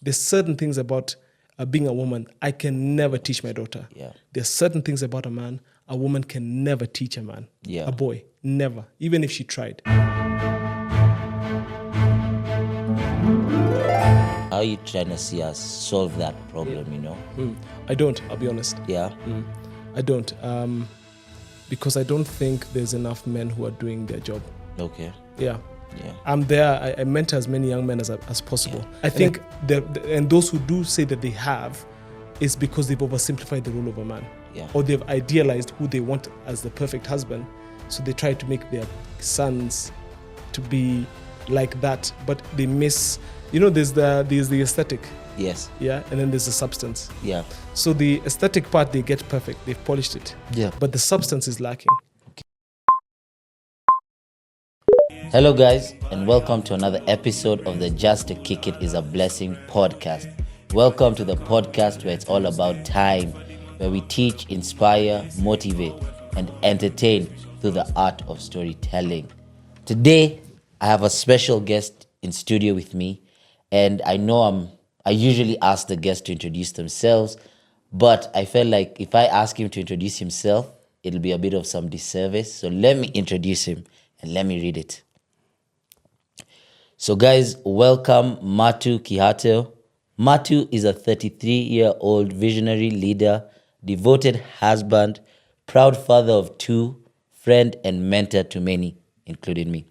there's certain things about being a woman I can never teach my daughter. Yeah. There's certain things about a man a woman can never teach a man. Yeah. A boy, never, even if she tried. How are you trying to see us solve that problem, you know? I don't, I'll be honest. Yeah. I don't. Because I don't think there's enough men who are doing their job. Okay. Yeah. Yeah. I'm there. I mentor as many young men as possible. Yeah. I think and those who do say that they have is because they've oversimplified the role of a man. Yeah. Or they've idealized who they want as the perfect husband. So they try to make their sons to be like that, but they miss, there's the aesthetic. Yes. Yeah. And then there's the substance. Yeah. So the aesthetic part, they get perfect. They've polished it. Yeah. But the substance is lacking. Hello, guys, and welcome to another episode of the Just to Kick It is a Blessing podcast. Welcome to the podcast where it's all about time, where we teach, inspire, motivate, and entertain through the art of storytelling. Today, I have a special guest in studio with me, and I usually ask the guest to introduce themselves, but I felt like if I ask him to introduce himself, it'll be a bit of some disservice. So let me introduce him and let me read it. So guys, welcome Matu Kihateo. Matu is a 33-year-old visionary leader, devoted husband, proud father of two, friend and mentor to many, including me.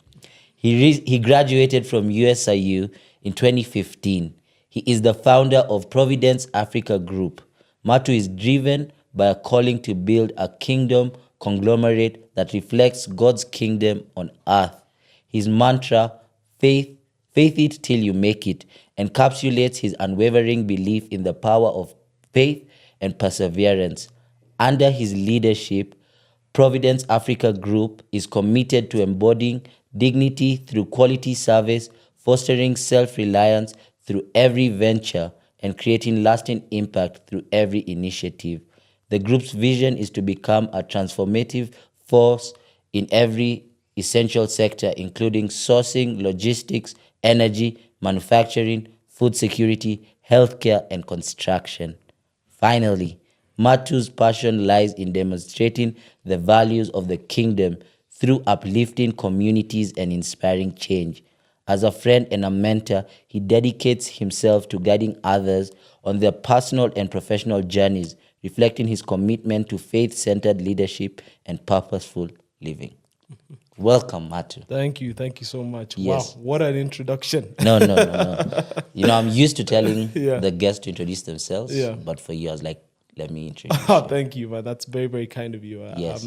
He graduated from USIU in 2015. He is the founder of Providence Africa Group. Matu is driven by a calling to build a kingdom conglomerate that reflects God's kingdom on earth. His mantra, faith it till you make it, encapsulates his unwavering belief in the power of faith and perseverance. Under his leadership, Providence Africa Group is committed to embodying dignity through quality service, fostering self-reliance through every venture, and creating lasting impact through every initiative. The group's vision is to become a transformative force in every essential sector, including sourcing, logistics, energy, manufacturing, food security, healthcare, and construction. Finally, Matu's passion lies in demonstrating the values of the kingdom through uplifting communities and inspiring change. As a friend and a mentor, he dedicates himself to guiding others on their personal and professional journeys, reflecting his commitment to faith-centered leadership and purposeful living. Welcome, Matu. Thank you so much. Yes. Wow, what an introduction. No. I'm used to telling the guests to introduce themselves, but for you, I was like, let me introduce you. Thank you, man. That's very, very kind of you. Yes.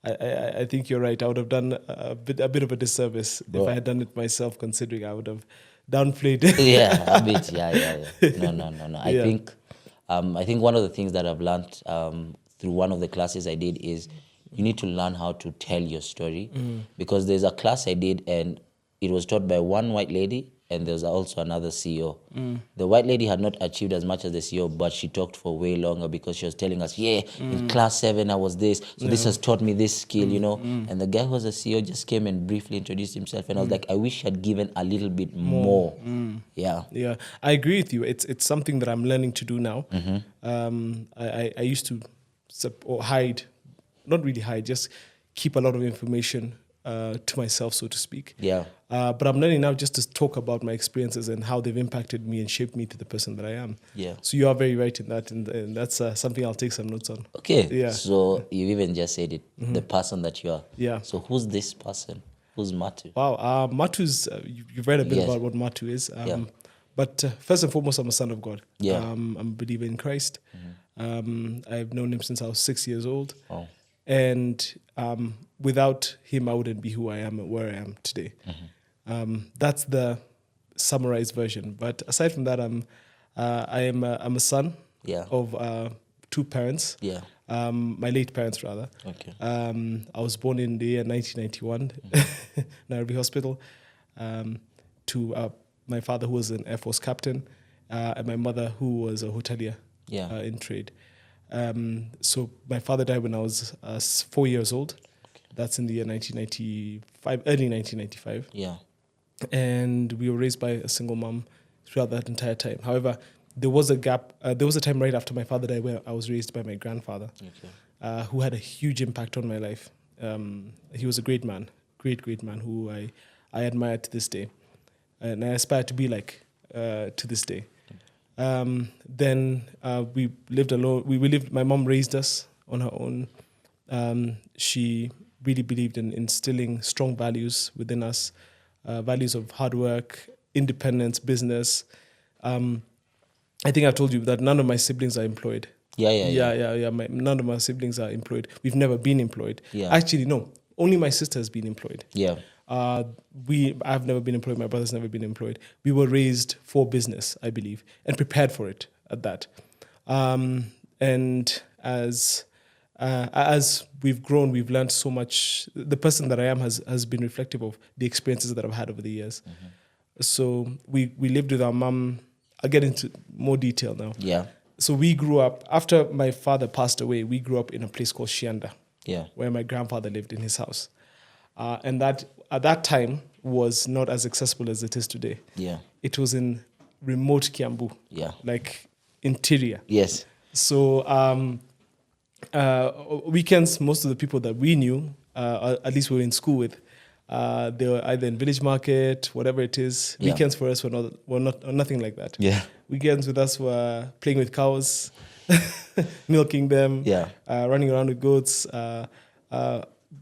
I think you're right. I would have done a bit of a disservice if I had done it myself, considering I would have downplayed it. Yeah, a bit. Yeah. No. I think one of the things that I've learned through one of the classes I did is you need to learn how to tell your story, because there's a class I did and it was taught by one white lady and there's also another CEO. The white lady had not achieved as much as the CEO, but she talked for way longer because she was telling us, in class 7 I was this, so this has taught me this skill, And the guy who was a CEO just came and briefly introduced himself, and I was like, I wish I'd given a little bit more. Yeah, I agree with you. It's something that I'm learning to do now. I used to hide, not really hide, just keep a lot of information to myself, so to speak. Yeah. But I'm learning now just to talk about my experiences and how they've impacted me and shaped me to the person that I am. Yeah. So you are very right in that, and that's something I'll take some notes on. Okay. Yeah. So you even just said it, the person that you are. Yeah. So who's this person? Who's Matu? Wow. Matu's, you've read a bit about what Matu is. But first and foremost, I'm a son of God. Yeah. I'm a believer in Christ. I've known him since I was 6 years old. Oh. And without him, I wouldn't be who I am and where I am today. That's the summarized version. But aside from that, I'm a son of two parents. Yeah. My late parents, rather. Okay. I was born in the year 1991, Nairobi Hospital, to my father, who was an Air Force captain, and my mother, who was a hotelier in trade. So my father died when I was 4 years old. Okay. That's in the year 1995, early 1995. Yeah. And we were raised by a single mom throughout that entire time. However, there was a gap. There was a time right after my father died where I was raised by my grandfather, who had a huge impact on my life. He was a great man, great man who I admire to this day, and I aspire to be like to this day. Then we lived alone. We lived. My mom raised us on her own. She really believed in instilling strong values within us, values of hard work, independence, business. I think I told you that none of my siblings are employed. Yeah. None of my siblings are employed. We've never been employed. Yeah. Actually, no. Only my sister has been employed. Yeah. I've never been employed. My brother's never been employed. We were raised for business, I believe, and prepared for it at that. And as we've grown, we've learned so much. The person that I am has been reflective of the experiences that I've had over the years. Mm-hmm. So we lived with our mom. I'll get into more detail now. Yeah. So we grew up, after my father passed away, we grew up in a place called Shianda, where my grandfather lived in his house. And that at that time was not as accessible as it is today. Yeah. It was in remote Kiambu, like interior. Yes. So weekends, most of the people that we knew, at least we were in school with, they were either in village market, whatever it is. Yeah. Weekends for us were nothing like that. Yeah. Weekends with us were playing with cows, milking them, running around with goats,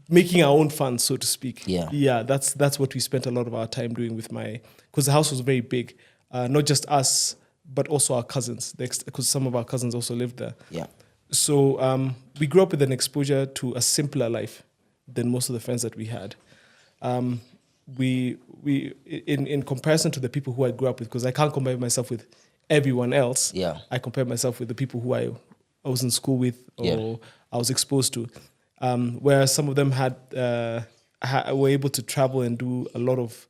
making our own fun, so to speak. Yeah. That's what we spent a lot of our time doing with because the house was very big, not just us, but also our cousins, because some of our cousins also lived there. Yeah. So we grew up with an exposure to a simpler life than most of the friends that we had. We in comparison to the people who I grew up with, because I can't compare myself with everyone else. Yeah. I compare myself with the people who I was in school with or I was exposed to. Where some of them were able to travel and do a lot of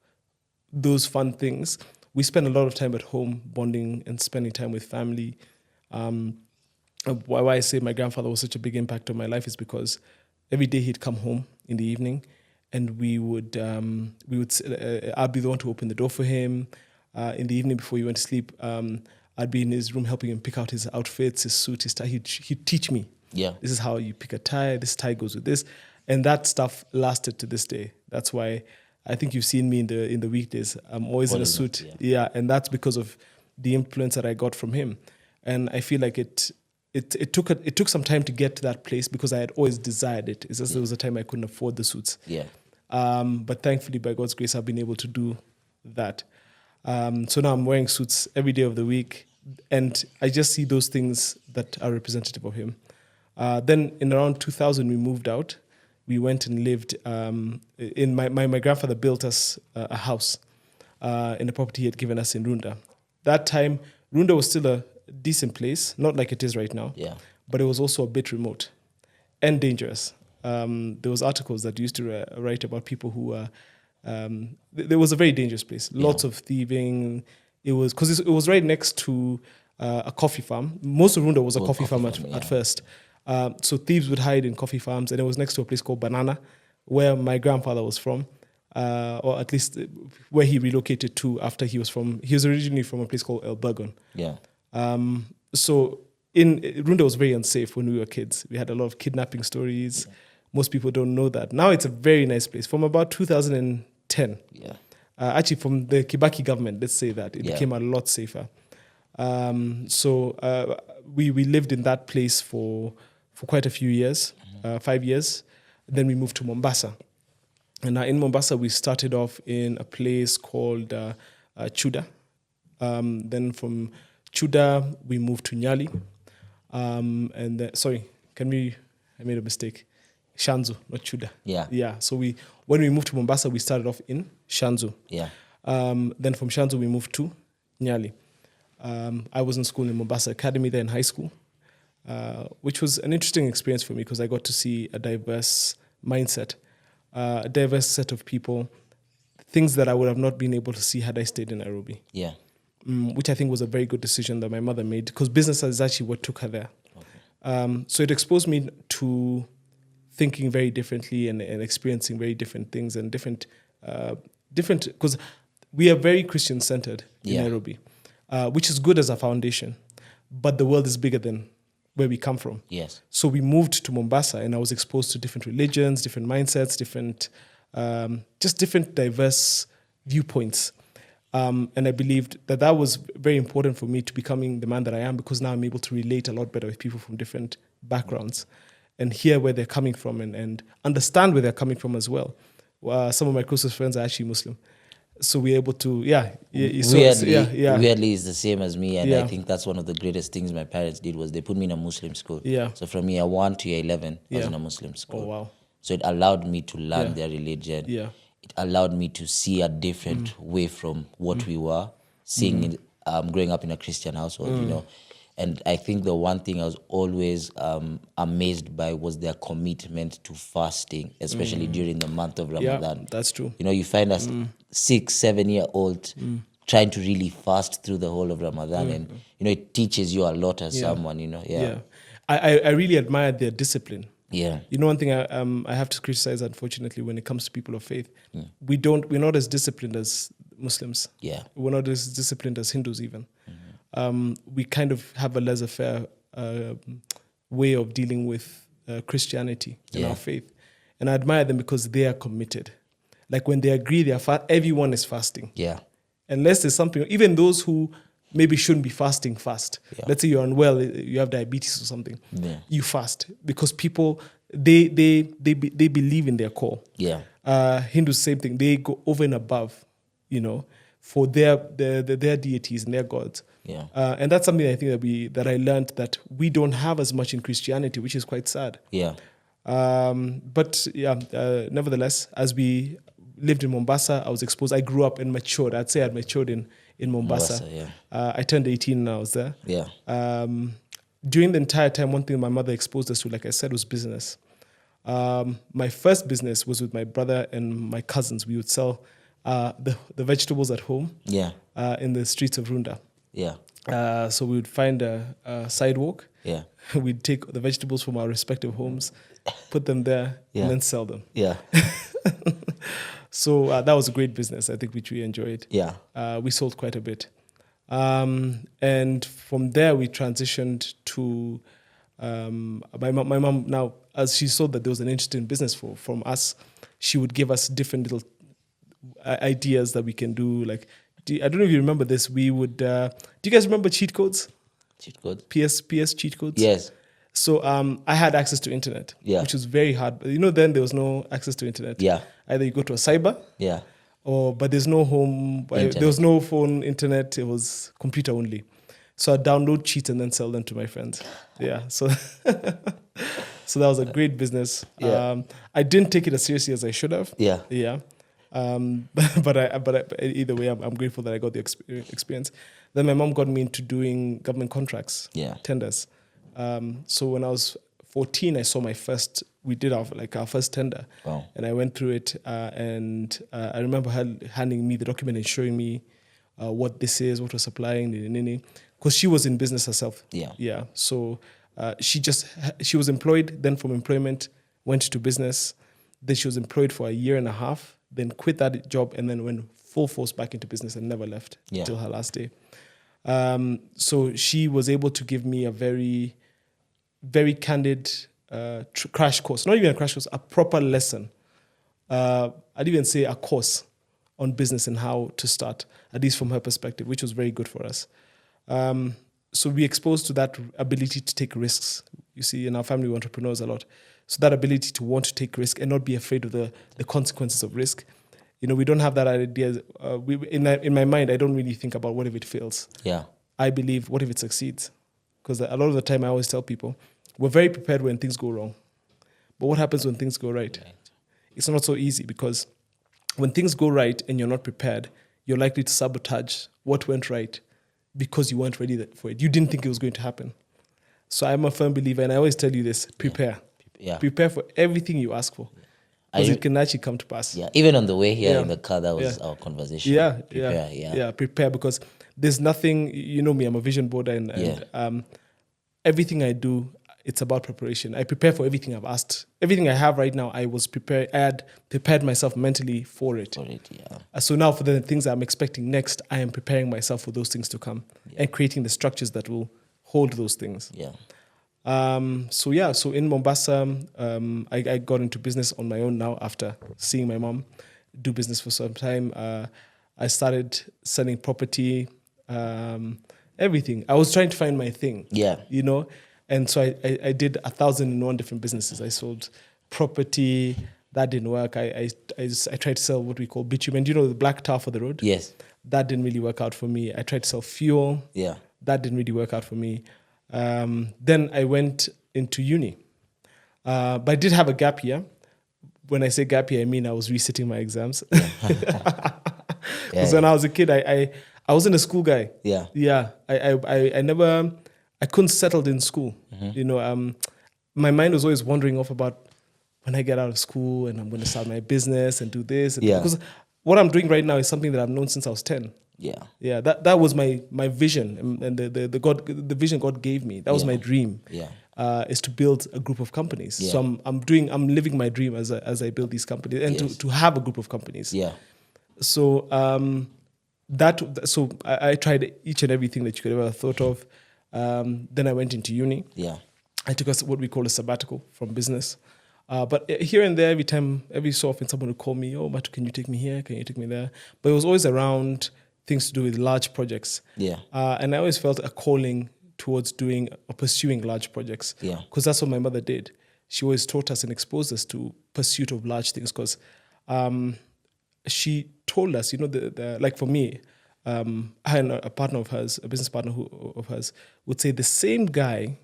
those fun things. We spent a lot of time at home bonding and spending time with family. Why I say my grandfather was such a big impact on my life is because every day he'd come home in the evening, and I'd be the one to open the door for him. In the evening before he went to sleep, I'd be in his room helping him pick out his outfits, his suit, his tie. He'd teach me. Yeah. This is how you pick a tie. This tie goes with this. And that stuff lasted to this day. That's why I think you've seen me in the weekdays. I'm always in a suit. Yeah. And that's because of the influence that I got from him. And I feel like it took some time to get to that place because I had always desired it. It's just there was a time I couldn't afford the suits. Yeah. But thankfully, by God's grace, I've been able to do that. So now I'm wearing suits every day of the week, and I just see those things that are representative of him. Then in around 2000, we moved out. We went and lived in my grandfather built us a house in a property he had given us in Runda. That time, Runda was still a decent place, not like it is right now. Yeah. But it was also a bit remote and dangerous. There was articles that used to write about people who were. There was a very dangerous place. Lots of thieving. It was right next to a coffee farm. Most of Runda was a coffee farm at first. So thieves would hide in coffee farms, and it was next to a place called Banana, where my grandfather was from, or at least where he relocated to after he was from. He was originally from a place called El Burgon. Yeah. So Runda was very unsafe when we were kids. We had a lot of kidnapping stories. Yeah. Most people don't know that. Now it's a very nice place. From about 2010, actually from the Kibaki government, let's say that, it became a lot safer. So we lived in that place for quite a few years, 5 years. Then we moved to Mombasa. And in Mombasa, we started off in a place called Chuda. Then from Chuda, we moved to Nyali. And then, I made a mistake. Shanzu, not Chuda. Yeah. Yeah. So when we moved to Mombasa, we started off in Shanzu. Yeah. Then from Shanzu, we moved to Nyali. I was in school in Mombasa Academy there in high school, which was an interesting experience for me because I got to see a diverse mindset, a diverse set of people, things that I would have not been able to see had I stayed in Nairobi. Yeah. Which I think was a very good decision that my mother made because business is actually what took her there. Okay. So it exposed me to thinking very differently and experiencing very different things and different because we are very Christian-centered in Nairobi. which is good as a foundation. But the world is bigger than where we come from. Yes. So we moved to Mombasa, and I was exposed to different religions, different mindsets, just different diverse viewpoints. And I believed that was very important for me to becoming the man that I am, because now I'm able to relate a lot better with people from different backgrounds and hear where they're coming from and understand where they're coming from as well. Some of my closest friends are actually Muslim. So we're able to, weirdly, it's the same as me. And I think that's one of the greatest things my parents did was they put me in a Muslim school. Yeah. So from year 1 to year 11, I was in a Muslim school. Oh, wow. So it allowed me to learn their religion. Yeah. It allowed me to see a different way from what we were seeing growing up in a Christian household, you know. And I think the one thing I was always amazed by was their commitment to fasting, especially during the month of Ramadan. Yeah, that's true. You know, you find us 6-7-year-old trying to really fast through the whole of Ramadan. And, you know, it teaches you a lot as someone, you know. Yeah. I really admire their discipline. Yeah. You know, one thing I have to criticize, unfortunately, when it comes to people of faith, we're not as disciplined as Muslims. Yeah. We're not as disciplined as Hindus even. We kind of have a laissez-faire way of dealing with Christianity and our faith. And I admire them because they are committed. Like when they agree, everyone is fasting. Yeah. Unless there's something, even those who maybe shouldn't be fasting fast. Yeah. Let's say you're unwell, you have diabetes or something. Yeah. You fast because people, they believe in their call. Yeah. Hindus, same thing. They go over and above, you know, for their deities and their gods. Yeah. And that's something I think that I learned that we don't have as much in Christianity, which is quite sad. Yeah. Nevertheless, as we lived in Mombasa, I was exposed. I grew up and matured. I'd say I matured in Mombasa. I turned 18 and I was there. Yeah. During the entire time, one thing my mother exposed us to, like I said, was business. My first business was with my brother and my cousins. We would sell the vegetables at home. Yeah. In the streets of Runda. Yeah. So we would find a sidewalk. Yeah. We'd take the vegetables from our respective homes, put them there, and then sell them. Yeah. So that was a great business, I think, which we enjoyed. Yeah. We sold quite a bit. And from there, we transitioned to my mom. Now, as she saw that there was an interesting business from us, she would give us different little ideas that we can do. Like, I don't know if you remember this. We would. Do you guys remember cheat codes? Cheat codes? PS cheat codes? Yes. So I had access to internet, which was very hard. You know, then there was no access to internet. Yeah. Either you go to a cyber, but there's no home. There was no phone internet. It was computer only. So I download cheats and then sell them to my friends. Yeah. So so that was a great business. Yeah. I didn't take it as seriously as I should have. Yeah. Yeah. But either way, I'm grateful that I got the experience. Then my mom got me into doing government contracts, tenders. So when I was 14, I saw we did our first tender. Wow. And I went through it, and I remember her handing me the document and showing me what this is, what we're supplying, because she was in business herself. Yeah. Yeah. So she was employed, then from employment, went to business. Then she was employed for a year and a half, then quit that job, and then went full force back into business and never left till her last day. So she was able to give me a very, very candid crash course, not even a crash course, a proper lesson. I'd even say a course on business and how to start, at least from her perspective, which was very good for us. So we exposed to that ability to take risks. You see, in our family, we're entrepreneurs a lot. So that ability to want to take risk and not be afraid of the consequences of risk. You know, we don't have that idea. In my mind, I don't really think about what if it fails. Yeah. I believe, what if it succeeds? Because a lot of the time I always tell people, we're very prepared when things go wrong. But what happens when things go right? It's not so easy, because when things go right and you're not prepared, you're likely to sabotage what went right because you weren't ready for it. You didn't think it was going to happen. So I'm a firm believer, and I always tell you this, prepare. Yeah. Prepare for everything you ask for. Because it can actually come to pass. Yeah, even on the way here in the car, that was our conversation. Prepare, because there's nothing, you know me, I'm a vision boarder, and everything I do it's about preparation. I prepare for everything I've asked. Everything I have right now, I was prepared. I had prepared myself mentally for it. So now for the things I'm expecting next, I am preparing myself for those things to come and creating the structures that will hold those things. So in Mombasa, I got into business on my own now after seeing my mom do business for some time. I started selling property, everything. I was trying to find my thing. You know, and so I did 1,001 different businesses. I sold property. That didn't work. I tried to sell what we call bitumen. Do you know the black tar for the road? Yes. That didn't really work out for me. I tried to sell fuel. That didn't really work out for me. Then I went into uni. But I did have a gap year. When I say gap year, I mean I was resitting my exams. Because when I was a kid, I wasn't a school guy. I couldn't settle in school. You know, my mind was always wandering off about when I get out of school and I'm going to start my business and do this. Because what I'm doing right now is something that I've known since I was 10. That was my vision and the vision God gave me. That was my dream. Is to build a group of companies. So I'm living my dream as I build these companies and to have a group of companies. So I tried each and everything that you could ever have thought of. Then I went into uni. I took what we call a sabbatical from business. But here and there, every so often, someone would call me, "Oh, Matu, can you take me here? Can you take me there?" But it was always around things to do with large projects. And I always felt a calling towards doing or pursuing large projects. Because that's what my mother did. She always taught us and exposed us to pursuit of large things. Because she told us, you know, like for me, I had a partner of hers, a business partner of hers, would say the same guy,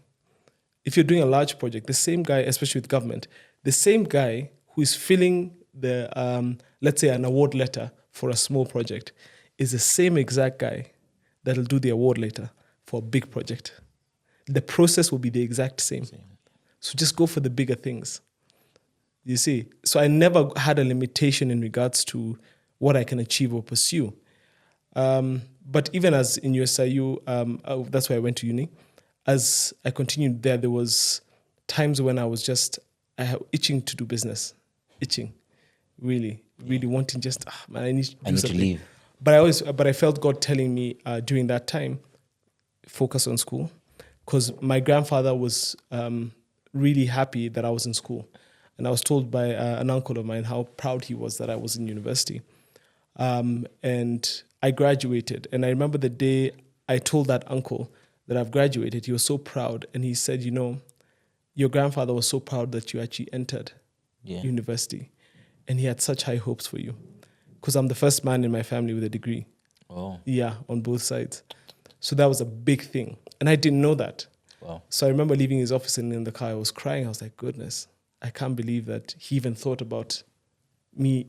if you're doing a large project, the same guy, especially with government, the same guy who is filling the, let's say, an award letter for a small project is the same exact guy that'll do the award letter for a big project. The process will be the exact same. So just go for the bigger things. You see? So I never had a limitation in regards to what I can achieve or pursue. But even as in USIU, that's why I went to uni. As I continued there was times when I was itching to do business. Itching. Really wanting I need to leave. But I felt God telling me during that time, focus on school. Because my grandfather was really happy that I was in school. And I was told by an uncle of mine how proud he was that I was in university. And I graduated. And I remember the day I told that uncle that I've graduated, he was so proud. And he said, you know, your grandfather was so proud that you actually entered university. And he had such high hopes for you. Because I'm the first man in my family with a degree. On both sides. So that was a big thing. And I didn't know that. So I remember leaving his office and in the car, I was crying. I was like, goodness, I can't believe that he even thought about me,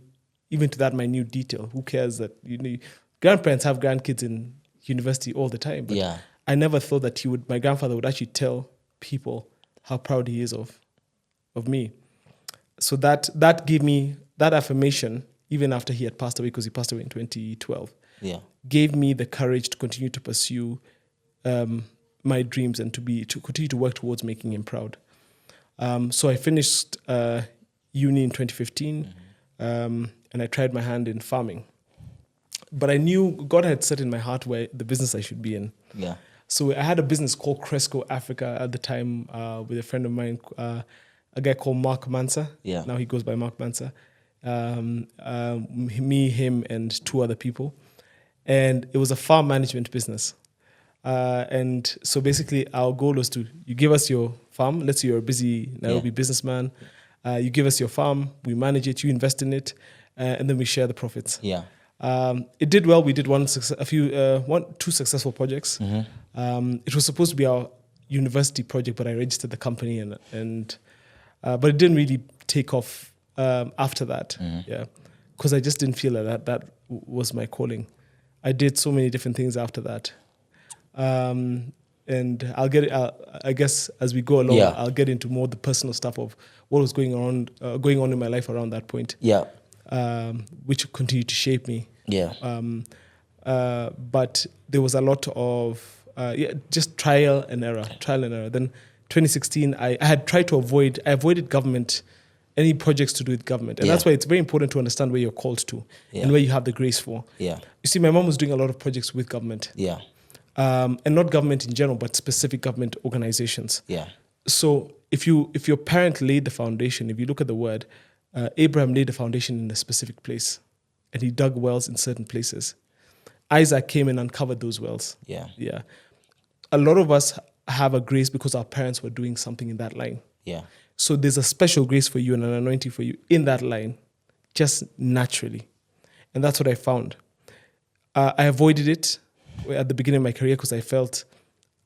even to that minute detail. Who cares that, you know, grandparents have grandkids in university all the time. But I never thought that my grandfather would actually tell people how proud he is of me. So that gave me that affirmation, even after he had passed away, because he passed away in 2012. Gave me the courage to continue to pursue my dreams and to continue to work towards making him proud. So I finished uni in 2015, and I tried my hand in farming. But I knew God had set in my heart where the business I should be in. So I had a business called Cresco Africa at the time with a friend of mine, a guy called Mark Mansa. Now he goes by Mark Mansa. Me, him, and two other people. And it was a farm management business. And so basically our goal was you give us your farm. Let's say you're a busy Nairobi businessman. You give us your farm, we manage it, you invest in it, and then we share the profits. It did well. We did two successful projects. It was supposed to be our university project, but I registered the company but it didn't really take off after that. Because I just didn't feel that was my calling. I did so many different things after that. And I'll get it. I guess as we go along, I'll get into more the personal stuff of what was going on in my life around that point. Which continued to shape me. But there was a lot of just trial and error. Then 2016, I had tried to avoided government, any projects to do with government. And that's why it's very important to understand where you're called to and where you have the grace for. Yeah. You see, my mom was doing a lot of projects with government. Yeah. And not government in general, but specific government organizations. Yeah. So if your parent laid the foundation, if you look at the word, Abraham laid the foundation in a specific place, and he dug wells in certain places. Isaac came and uncovered those wells. Yeah. Yeah. A lot of us have a grace because our parents were doing something in that line. Yeah. So there's a special grace for you and an anointing for you in that line, just naturally. And that's what I found. I avoided it at the beginning of my career because I felt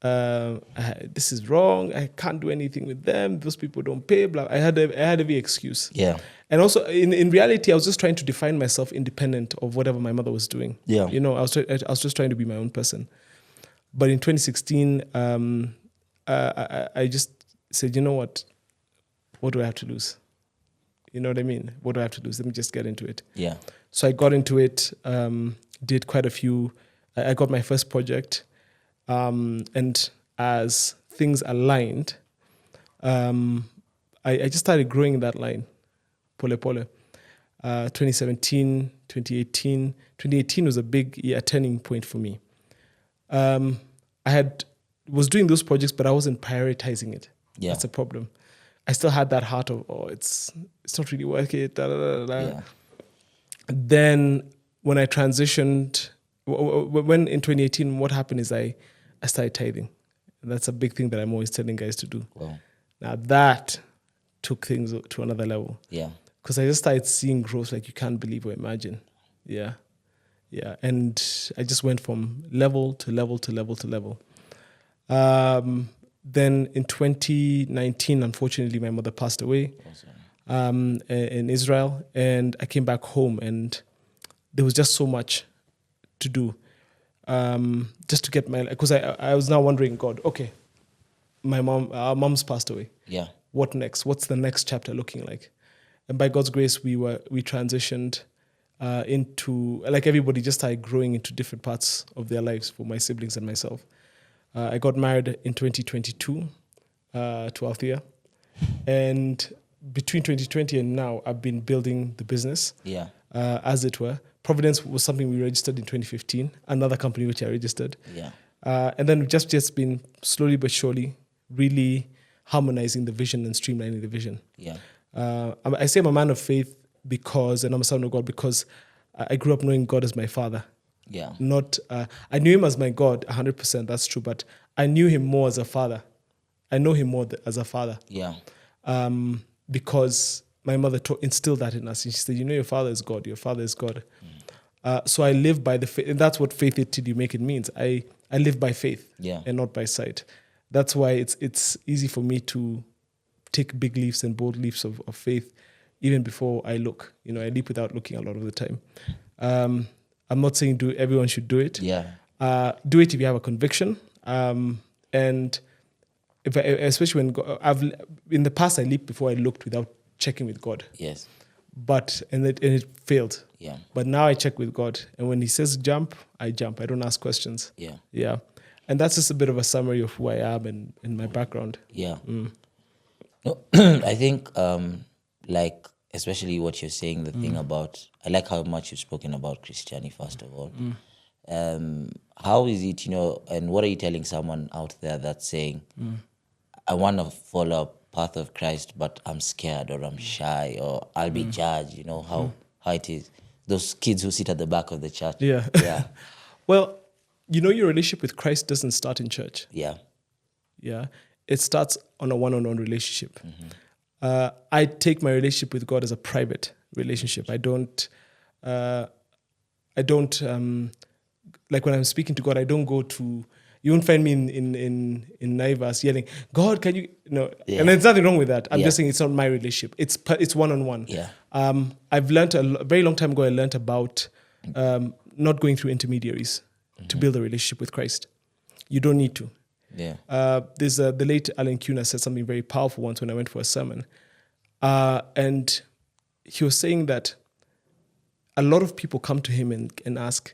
this is wrong. I can't do anything with them. Those people don't pay. Blah. I had every excuse. Yeah. And also, in reality, I was just trying to define myself independent of whatever my mother was doing. Yeah. You know, I was just trying to be my own person. But in 2016, I just said, you know what? What do I have to lose? You know what I mean? What do I have to lose? Let me just get into it. Yeah. So I got into it, did quite a few. I got my first project. And as things aligned, I just started growing in that line. Pole Pole. 2017, 2018. 2018 was a big turning point for me. Was doing those projects, but I wasn't prioritizing it. Yeah. That's a problem. I still had that heart of, it's not really working. Yeah. Then when I transitioned, when in 2018, what happened is I started tithing. And that's a big thing that I'm always telling guys to do. Wow. Now that took things to another level. Yeah. Because I just started seeing growth like you can't believe or imagine. Yeah. Yeah. And I just went from level to level to level to level. Then in 2019, unfortunately, my mother passed away in Israel. And I came back home and there was just so much to do. Just to get because I was now wondering, God, okay, our mom's passed away. Yeah. What next? What's the next chapter looking like? And by God's grace, we transitioned into, like everybody just started growing into different parts of their lives for my siblings and myself. I got married in 2022 to Althea. And between 2020 and now, I've been building the business, as it were. Providence was something we registered in 2015, another company which I registered. Yeah. And then we've just been slowly but surely really harmonizing the vision and streamlining the vision. Yeah. I say I'm a man of faith and I'm a son of God because I grew up knowing God as my father. Yeah. I knew him as my God 100%, that's true, but I knew him more as a father. I know him more as a father. Yeah. Because my mother instilled that in us. And she said, you know, your father is God. Your father is God. So I live by the faith. And that's what faith till you make it means. I live by faith and not by sight. That's why it's easy for me to take big leaps and bold leaps of faith even before I look. You know, I leap without looking a lot of the time. I'm not saying everyone should do it. Yeah. Do it if you have a conviction. And especially when in the past I leaped before I looked without checking with God. Yes. And it failed. Yeah. But now I check with God. And when he says jump, I jump. I don't ask questions. Yeah. Yeah. And that's just a bit of a summary of who I am and my background. Yeah. No, I think like especially what you're saying, the thing about, I like how much you've spoken about Christianity, first of all. How is it, you know, and what are you telling someone out there that's saying, I want to follow a path of Christ, but I'm scared or I'm shy or I'll be judged, you know, how it is. Those kids who sit at the back of the church. Yeah. Yeah. Well, you know, your relationship with Christ doesn't start in church. Yeah. Yeah. It starts on a one-on-one relationship. I take my relationship with God as a private relationship. I don't like when I'm speaking to God, I don't go to, you won't find me in Naivas yelling, God, can you, no. Yeah. And there's nothing wrong with that. I'm just saying it's not my relationship. It's one-on-one. Yeah. I've learned a very long time ago, I learned about not going through intermediaries to build a relationship with Christ. You don't need to. Yeah. There's the late Alan Kuna said something very powerful once when I went for a sermon. And he was saying that a lot of people come to him and ask,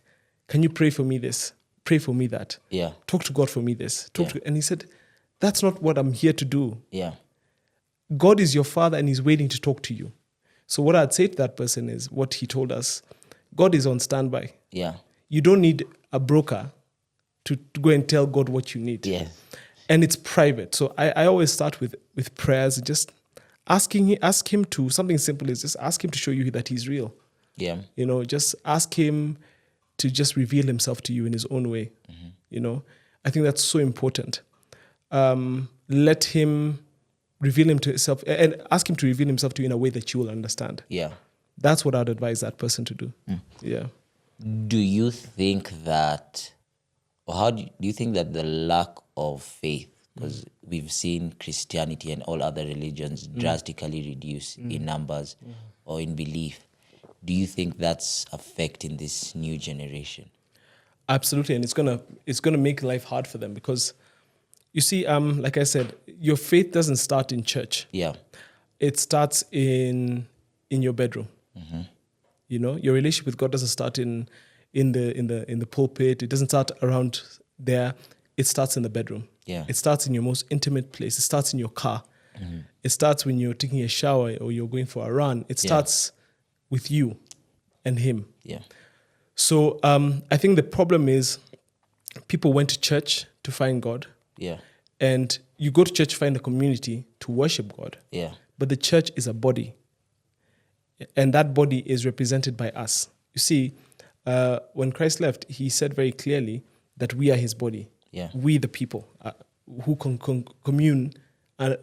can you pray for me this? Pray for me that. Yeah. Talk to God for me this. And he said, that's not what I'm here to do. Yeah. God is your father and he's waiting to talk to you. So what I'd say to that person is what he told us. God is on standby. Yeah. You don't need a broker to go and tell God what you need. Yeah. And it's private. So I always start with prayers, just ask him to, something simple is just ask him to show you that he's real. Yeah. Just ask him to just reveal himself to you in his own way. I think that's so important. Let him reveal him to himself and ask him to reveal himself to you in a way that you will understand. Yeah. That's what I'd advise that person to do. Yeah. Do you think that, or how do you think that the lack of faith, because we've seen Christianity and all other religions drastically reduce in numbers or in belief, do you think that's affecting this new generation? Absolutely, and it's gonna make life hard for them because, you see, like I said, your faith doesn't start in church. Yeah, it starts in your bedroom. Your relationship with God doesn't start in the pulpit. It doesn't start around there. It starts in the bedroom. Yeah, it starts in your most intimate place. It starts in your car. It starts when you're taking a shower or you're going for a run. It starts with you and Him. Yeah. So I think the problem is people went to church to find God. Yeah. And you go to church to find a community to worship God. Yeah. But the church is a body. And that body is represented by us. You see, when Christ left, he said very clearly that we are his body. Yeah. We, the people, who commune and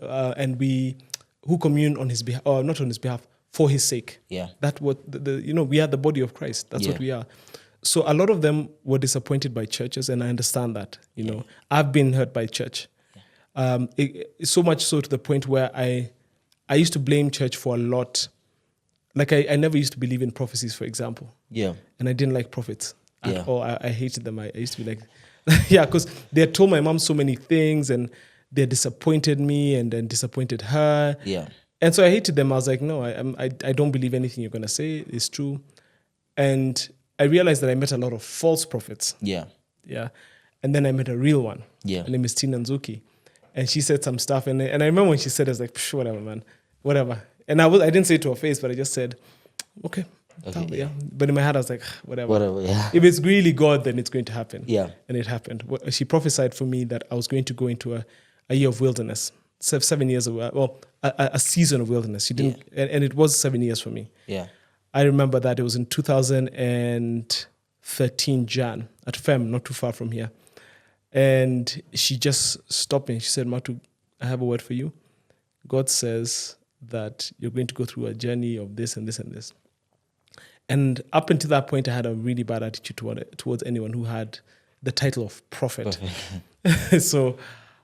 who commune on his behalf, or not on his behalf, for his sake. Yeah. That's what we are the body of Christ. That's what we are. So a lot of them were disappointed by churches, and I understand that. I've been hurt by church. So much so to the point where I used to blame church for a lot. Like I never used to believe in prophecies, for example. Yeah. And I didn't like prophets at all. I hated them. I used to be like, because they had told my mom so many things, and they disappointed me and then disappointed her. Yeah. And so I hated them. I was like, no, I don't believe anything you're going to say is true. And I realized that I met a lot of false prophets. Yeah. Yeah. And then I met a real one. Yeah. Her name is Tina Nzuki. And she said some stuff. And I remember when she said it, I was like, whatever, man. Whatever. And I didn't say it to her face, but I just said, okay. Yeah. But in my head, I was like, whatever. Yeah. If it's really God, then it's going to happen. Yeah. And it happened. She prophesied for me that I was going to go into a year of wilderness. 7 years ago. Well, a season of wilderness. She didn't, and it was 7 years for me. Yeah. I remember that it was in 2013 Jan at FEM, not too far from here. And she just stopped me. She said, Matu, I have a word for you. God says that you're going to go through a journey of this and this and this. And up until that point, I had a really bad attitude towards anyone who had the title of prophet. So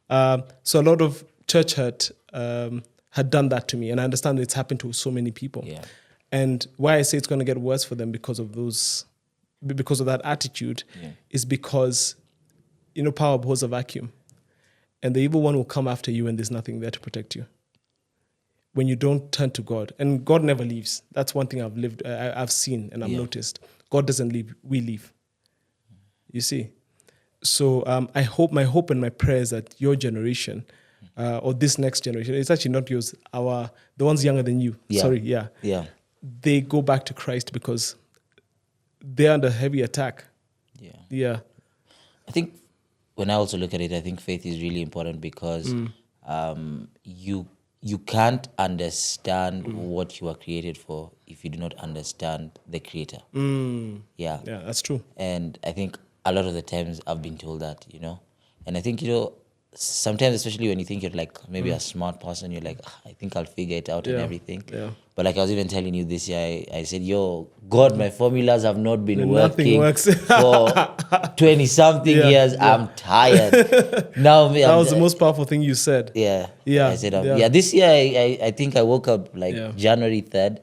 a lot of church hurt had done that to me. And I understand it's happened to so many people. Yeah. And why I say it's going to get worse for them because of that attitude is because, power abhors a vacuum. And the evil one will come after you and there's nothing there to protect you. When you don't turn to God. And God never leaves. That's one thing I've seen and I've noticed. God doesn't leave, we leave. You see? So my hope and my prayer is that your generation, or this next generation, it's actually not yours, the ones younger than you, Yeah. They go back to Christ because they're under heavy attack. Yeah. I think when I also look at it, I think faith is really important because you can't understand what you are created for if you do not understand the Creator. Yeah, that's true. And I think a lot of the times I've been told that, and I think, sometimes, especially when you think you're like maybe a smart person, you're like, I think I'll figure it out and everything. Yeah. But like I was even telling you this year, I said, God, my formulas have not been Nothing working works. for 20-something years. I'm tired. That was the most powerful thing you said. Yeah. Yeah. I said, this year I think I woke up like January 3rd.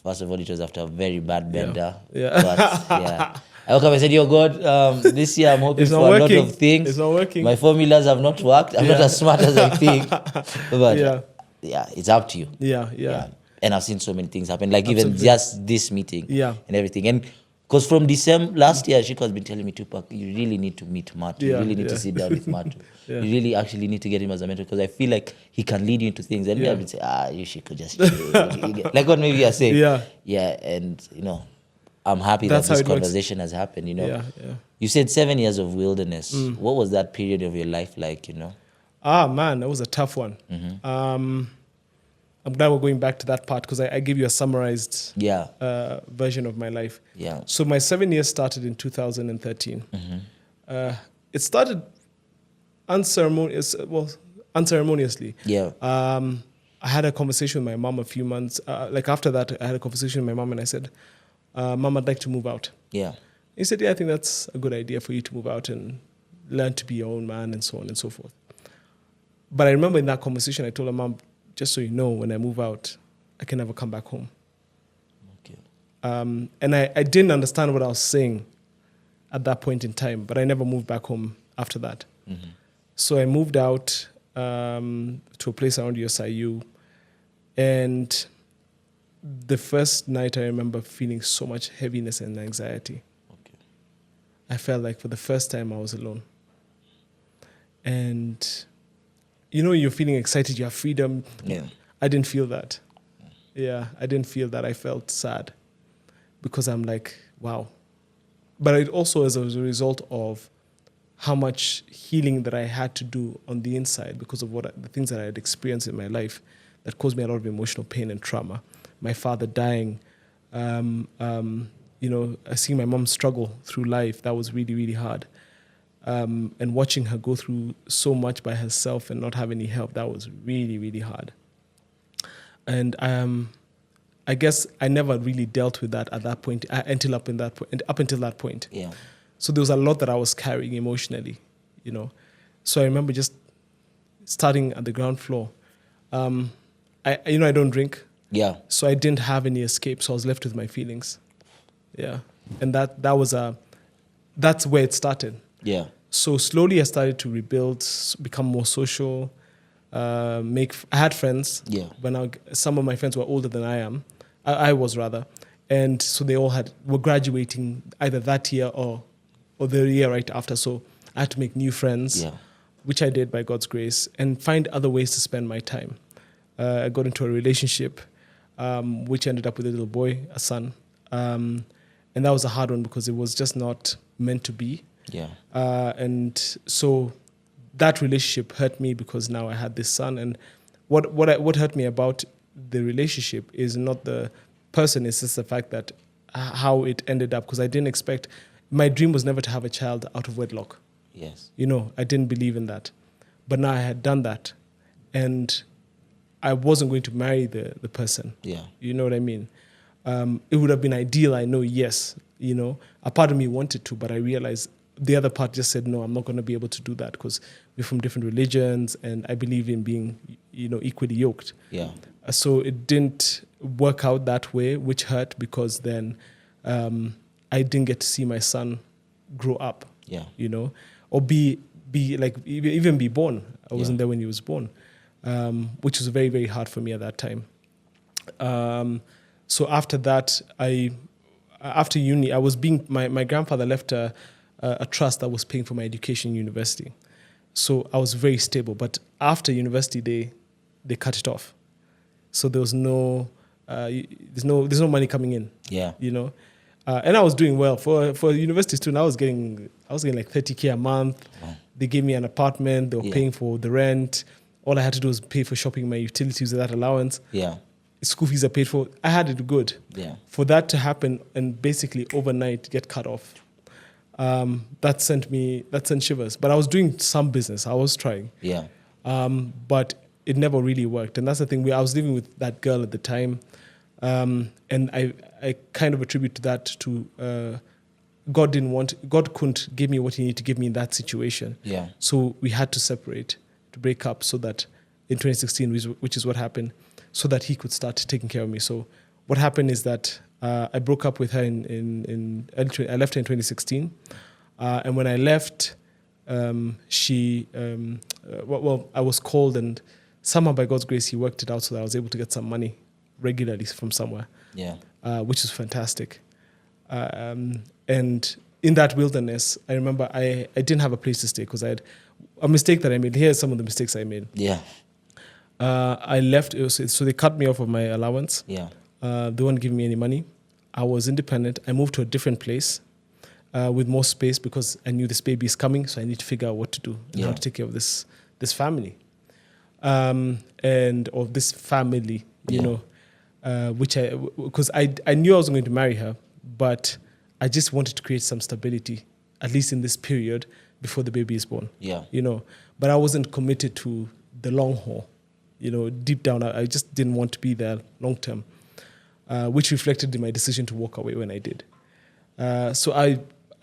First of all, it was after a very bad bender. But I woke up and said, God, this year I'm hoping for a lot of things. It's not working. My formulas have not worked. I'm not as smart as I think. But it's up to you. Yeah. And I've seen so many things happen, like even just this meeting and everything. And Because from December last year, Shiko has been telling me, Tupac, you really need to meet Matu. You really need to sit down with Matu. You really actually need to get him as a mentor because I feel like he can lead you into things. And me, I've been saying, you could just chill. Like what maybe you're saying. Yeah, and, I'm happy that this conversation has happened, You said 7 years of wilderness. What was that period of your life like, Man, that was a tough one. I'm glad we're going back to that part because I give you a summarized version of my life. Yeah. So my 7 years started in 2013. It started unceremoniously. Yeah. I had a conversation with my mom a few months. After that, I had a conversation with my mom and I said, Mom, I'd like to move out. Yeah. He said, I think that's a good idea for you to move out and learn to be your own man and so on and so forth. But I remember in that conversation, I told her, Mom, just so you know, when I move out, I can never come back home. Okay. And I didn't understand what I was saying at that point in time, but I never moved back home after that. So I moved out to a place around USIU. And the first night I remember feeling so much heaviness and anxiety. Okay. I felt like for the first time I was alone. And you're feeling excited, you have freedom. Yeah. I didn't feel that. Yeah, I didn't feel that. I felt sad because I'm like, wow. But it also is as a result of how much healing that I had to do on the inside because of the things that I had experienced in my life that caused me a lot of emotional pain and trauma. My father dying, seeing my mom struggle through life, that was really, really hard. And watching her go through so much by herself and not have any help, that was really, really hard. And I guess I never really dealt with that at that point, up until that point. Yeah. So there was a lot that I was carrying emotionally, So I remember just starting at the ground floor. I don't drink. Yeah. So I didn't have any escape, so I was left with my feelings. Yeah. And that's where it started. Yeah. So slowly I started to rebuild, become more social, I had friends. Yeah. But some of my friends were older than I am. I was rather. And so they all were graduating either that year or the year right after. So I had to make new friends, which I did by God's grace, and find other ways to spend my time. I got into a relationship, which ended up with a little boy, a son. And that was a hard one because it was just not meant to be. Yeah. And so that relationship hurt me because now I had this son. And what hurt me about the relationship is not the person, it's just the fact that how it ended up, because I didn't expect, my dream was never to have a child out of wedlock. Yes. I didn't believe in that. But now I had done that. And I wasn't going to marry the person. Yeah. You know what I mean? It would have been ideal, I know, yes. A part of me wanted to, but I realized the other part just said, no, I'm not going to be able to do that because we're from different religions and I believe in being, equally yoked. Yeah. So it didn't work out that way, which hurt because then I didn't get to see my son grow up. Yeah. Or be like, even be born. I wasn't there when he was born, which was very, very hard for me at that time. So after that, after uni, I was my grandfather left a trust that was paying for my education in university. So I was very stable. But after university, they cut it off. So there was there's no money coming in. Yeah. And I was doing well for a university student. I was getting like 30K a month. Wow. They gave me an apartment. They were paying for the rent. All I had to do was pay for shopping, my utilities with that allowance. Yeah. School fees are paid for. I had it good. Yeah. For that to happen and basically overnight get cut off, that sent shivers. But I was doing some business. I was trying. Yeah. But it never really worked. And that's the thing. I was living with that girl at the time. And I kind of attribute to that to God couldn't give me what he needed to give me in that situation. Yeah. So we had to separate, to break up so that in 2016, which is what happened, so that he could start taking care of me. So what happened is that I broke up with her I left her in 2016. And when I left, I was called, and somehow by God's grace, he worked it out so that I was able to get some money regularly from somewhere. Yeah. Which is fantastic. And in that wilderness, I remember I didn't have a place to stay because I had a mistake that I made. Here's some of the mistakes I made. Yeah. I left, so they cut me off of my allowance. Yeah. They weren't giving me any money. I was independent. I moved to a different place with more space because I knew this baby is coming, so I need to figure out what to do and how to take care of this family. And of this family, you know, because I knew I was going to marry her, but I just wanted to create some stability, at least in this period before the baby is born. Yeah. You know, but I wasn't committed to the long haul. You know, deep down, I just didn't want to be there long term, which reflected in my decision to walk away when I did. So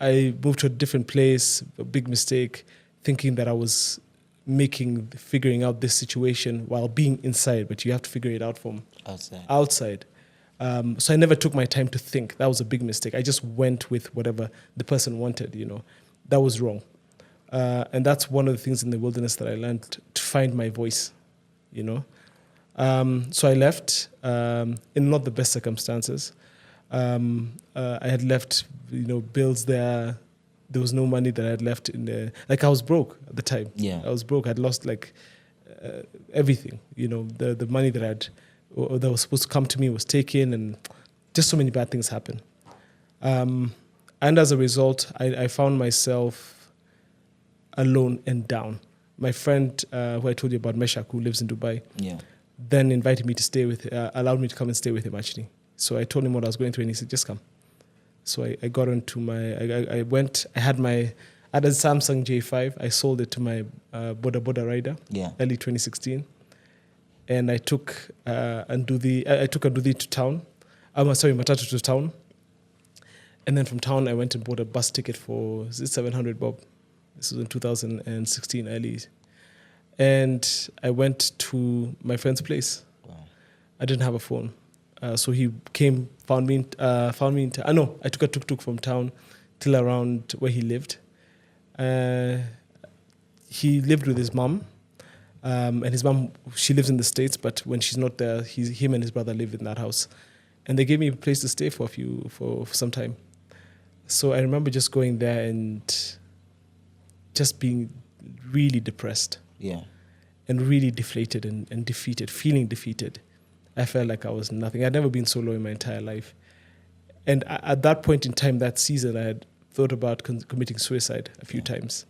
I moved to a different place, a big mistake, thinking that I was figuring out this situation while being inside, but you have to figure it out from outside. So I never took my time to think. That was a big mistake. I just went with whatever the person wanted, you know. That was wrong. And that's one of the things in the wilderness that I learned, to find my voice, you know. So I left in not the best circumstances. I had left, you know, bills there. There was no money that I had left in there. Like, I was broke at the time. Yeah. I was broke. I'd lost like everything, you know. The money that that was supposed to come to me was taken, and just so many bad things happened. And as a result, I found myself alone and down. My friend, who I told you about, Meshach, who lives in Dubai, then invited me to stay with, allowed me to come and stay with him, actually. So I told him what I was going through, and he said, just come. So I got onto I went, I had a Samsung J5. I sold it to my Boda rider, early 2016. And I took Nduthi to town. Matatu to town. And then from town, I went and bought a bus ticket for 700 bob. This was in 2016, early. And I went to my friend's place. Wow. I didn't have a phone. So he came, found me. I took a tuk-tuk from town till around where he lived. He lived with his mom. And his mom, she lives in the States, but when she's not there, him and his brother live in that house. And they gave me a place to stay for some time. So I remember just going there and just being really depressed. Yeah. And really deflated and defeated, feeling defeated. I felt like I was nothing. I'd never been so low in my entire life. And at that point in time, that season, I had thought about committing suicide a few times.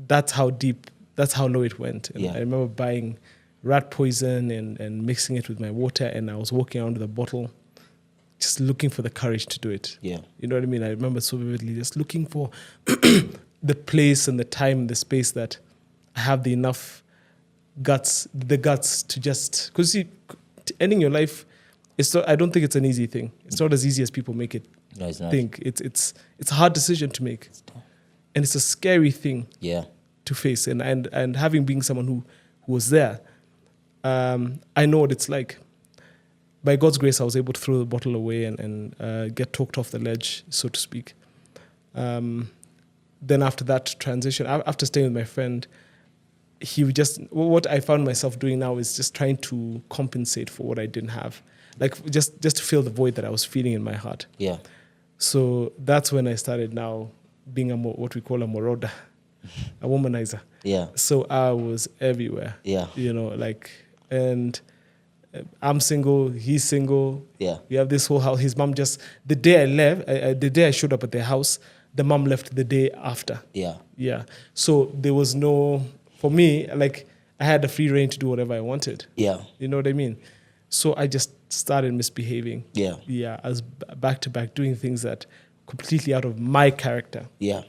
That's how low it went. And I remember buying rat poison and mixing it with my water, and I was walking around with a bottle, just looking for the courage to do it. Yeah. You know what I mean? I remember so vividly, just looking for the place and the time, the space that I have the guts to just, because see, ending your life, I don't think it's an easy thing. It's not as easy as people make it think. It's a hard decision to make, and it's a scary thing to face. And having been someone who was there, I know what it's like. By God's grace, I was able to throw the bottle away and get talked off the ledge, so to speak. Then after that transition, after staying with my friend, what I found myself doing now is just trying to compensate for what I didn't have, like just to fill the void that I was feeling in my heart. Yeah. So that's when I started now being what we call a moroda, a womanizer. Yeah. So I was everywhere. Yeah. You know, and I'm single, he's single. Yeah. We have this whole house. His mom the day I left, the day I showed up at their house, the mom left the day after. Yeah. Yeah. So there was for me, I had the free reign to do whatever I wanted. Yeah. You know what I mean? So I just started misbehaving. Yeah. Yeah. I was back to back doing things that completely out of my character. Yeah.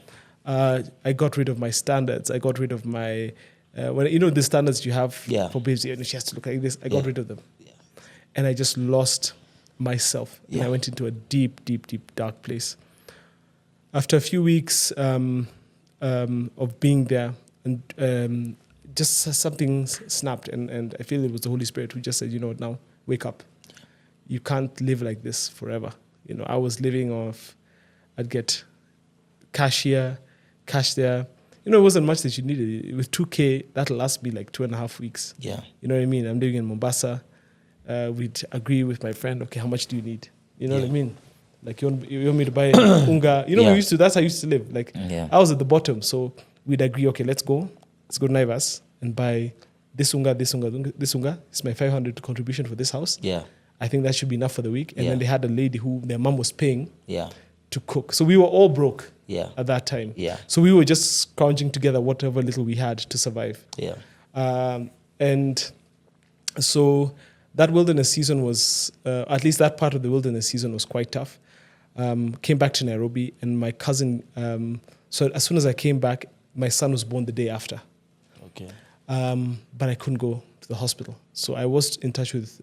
I got rid of my standards. I got rid of my, the standards you have for babes, she has to look like this. I got rid of them. Yeah. And I just lost myself. Yeah. And I went into a deep, deep, deep, dark place. After a few weeks of being there, and just something snapped, and I feel it was the Holy Spirit who just said, you know what, now wake up. You can't live like this forever. You know, I was living off, I'd get cash here, cash there. You know, it wasn't much that you needed. With 2K, that'll last me like 2.5 weeks. Yeah. You know what I mean? I'm living in Mombasa. We'd agree with my friend, okay, how much do you need? You know what I mean? Like, you want me to buy unga? You know, that's how I used to live. Like, I was at the bottom. So we'd agree, okay, let's go to Naivas and buy this unga. It's my 500 contribution for this house. Yeah. I think that should be enough for the week. And then they had a lady who their mom was paying to cook. So we were all broke at that time. Yeah. So we were just scrounging together whatever little we had to survive. Yeah. And so that wilderness season was, at least that part of the wilderness season was quite tough. Came back to Nairobi, and my cousin, so as soon as I came back, my son was born the day after. Okay. But I couldn't go to the hospital. So I was in touch with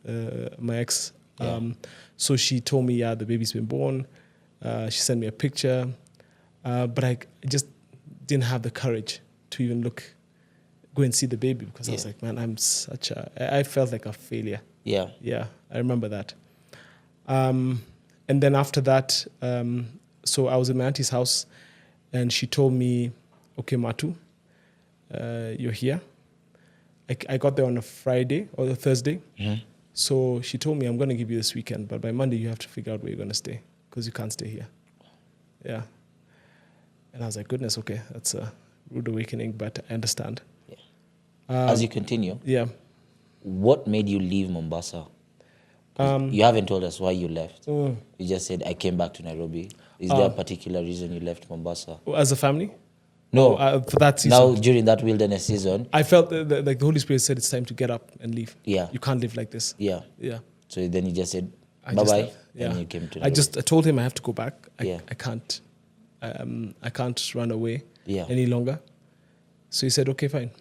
my ex. So she told me, the baby's been born. She sent me a picture. But I just didn't have the courage to even go and see the baby, because I was like, man, I felt like a failure. Yeah. Yeah, I remember that. And then after that, so I was in my auntie's house, and she told me, okay, Matu, you're here. I got there on a Friday or a Thursday. Mm-hmm. So she told me, I'm going to give you this weekend, but by Monday you have to figure out where you're going to stay, because you can't stay here. Yeah. And I was like, goodness, okay, that's a rude awakening, but I understand. Yeah. As you continue, what made you leave Mombasa? You haven't told us why you left. You just said, I came back to Nairobi. Is there a particular reason you left Mombasa? As a family? No. For that season. Now, during that wilderness season. I felt like the Holy Spirit said, it's time to get up and leave. Yeah. You can't live like this. Yeah. Yeah. So then you just said, bye-bye, and you came to Nairobi. I told him I have to go back. I can't run away any longer. So he said, okay, fine.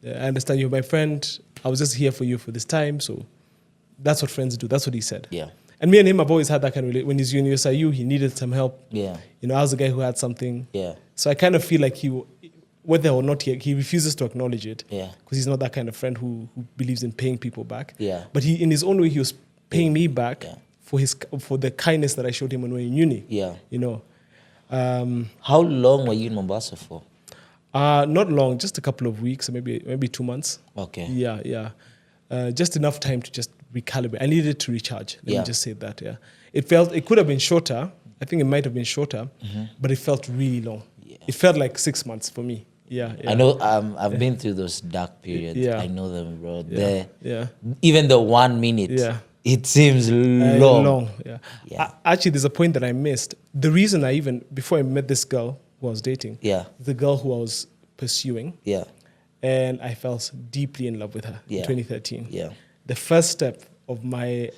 I understand you're my friend. I was just here for you for this time. So that's what friends do. That's what he said. Yeah. And me and him have always had that kind of relationship. When he's in USIU, he needed some help. Yeah. You know, I was the guy who had something. Yeah. So I kind of feel like whether or not he refuses to acknowledge it. Yeah. Because he's not that kind of friend who believes in paying people back. Yeah. But in his own way, he was paying me back for the kindness that I showed him when we were in uni. Yeah. You know. How long were you in Mombasa for? Not long, just a couple of weeks, maybe 2 months. Okay. Yeah. Just enough time to just recalibrate. I needed to recharge. Let me just say that. Yeah. It could have been shorter. I think it might have been shorter, but it felt really long. Yeah. It felt like 6 months for me. Yeah. I know. I've been through those dark periods. Yeah. I know them, bro. Yeah. Even the 1 minute. Yeah. It seems long. Yeah. Actually, there's a point that I missed. The reason before I met this girl who I was dating, the girl who I was pursuing, and I fell deeply in love with her in 2013. Yeah. The first step of my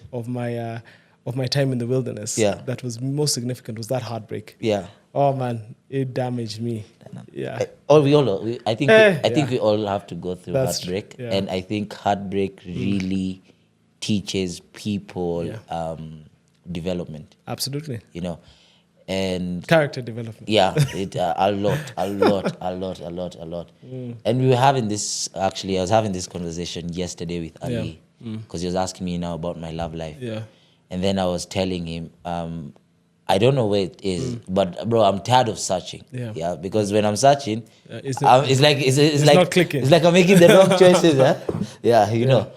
time in the wilderness that was most significant was that heartbreak. Yeah. Oh man, it damaged me. Yeah. I think we all have to go through heartbreak, and I think heartbreak really teaches people development. Absolutely. You know, and character development. Yeah, a lot. And we were having this. Actually, I was having this conversation yesterday with Ali because he was asking me now about my love life. Yeah. And then I was telling him, I don't know where it is, but bro, I'm tired of searching. Yeah. Because when I'm searching, it's not clicking. It's like I'm making the wrong choices. Yeah, you know.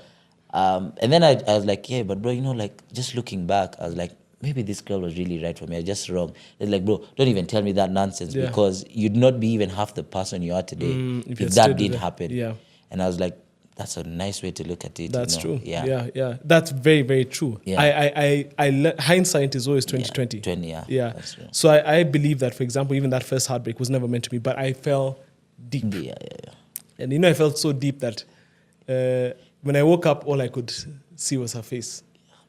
And then I was like, yeah, but bro, you know, like just looking back, I was like, maybe this girl was really right for me. I was just wrong. It's like, bro, don't even tell me that nonsense because you'd not be even half the person you are today if that didn't happen. Yeah. And I was like, that's a nice way to look at it. That's true. Yeah. That's very, very true. Yeah. Hindsight is always 2020. Yeah. That's true. So I believe that, for example, even that first heartbreak was never meant to be, but I fell deep. Yeah. And you know, I felt so deep that when I woke up, all I could see was her face.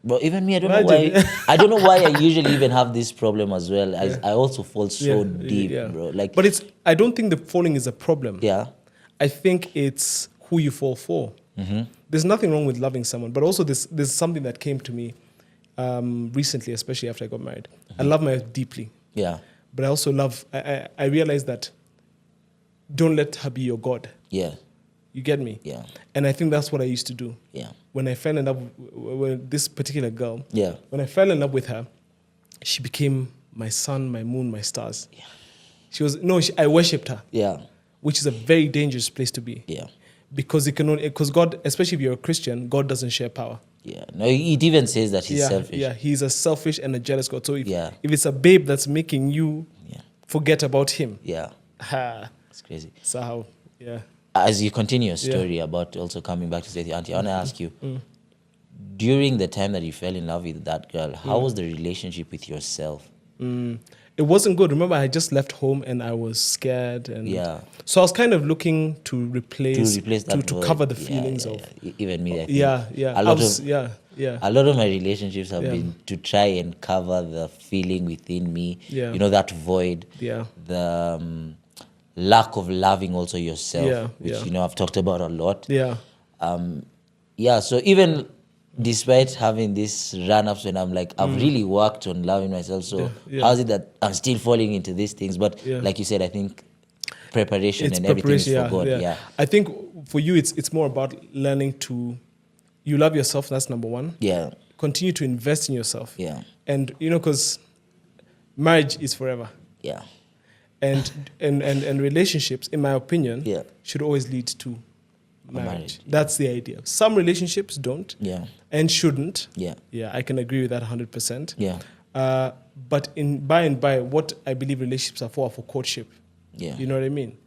But even me, I don't know why. I don't know why I usually even have this problem as well. I also fall so deep, bro. Like, but I don't think the falling is a problem. Yeah, I think it's who you fall for. Mm-hmm. There's nothing wrong with loving someone, but also there's something that came to me recently, especially after I got married. Mm-hmm. I love my wife deeply. Yeah, but I also I realized that don't let her be your God. Yeah. You get me? Yeah. And I think that's what I used to do. Yeah. When I fell in love with this particular girl, when I fell in love with her, she became my sun, my moon, my stars. Yeah. I worshipped her. Yeah. Which is a very dangerous place to be. Yeah. Because God, especially if you're a Christian, God doesn't share power. Yeah. No, it even says that he's selfish. Yeah, he's a selfish and a jealous God. So if it's a babe that's making you forget about him. Yeah. It's crazy. So how, As you continue your story about also coming back to stay with your auntie, I want to ask you, during the time that you fell in love with that girl, how was the relationship with yourself? It wasn't good. Remember, I just left home and I was scared, and so I was kind of looking to replace that to cover the feelings of even me. I think a lot of my relationships have been to try and cover the feeling within me. You know, that void. The lack of loving also yourself, which you know I've talked about a lot. So even despite having these run-ups when I'm like, I've really worked on loving myself, so how is it that I'm still falling into these things? But like you said, I think preparation and everything is for God. I think for you, it's more about learning to, you love yourself, that's number one. Continue to invest in yourself. And, you know, because marriage is forever. And relationships, in my opinion, should always lead to marriage. That's the idea. Some relationships don't and shouldn't. I can agree with that 100%. But by and by, what I believe relationships are for courtship. You know what I mean?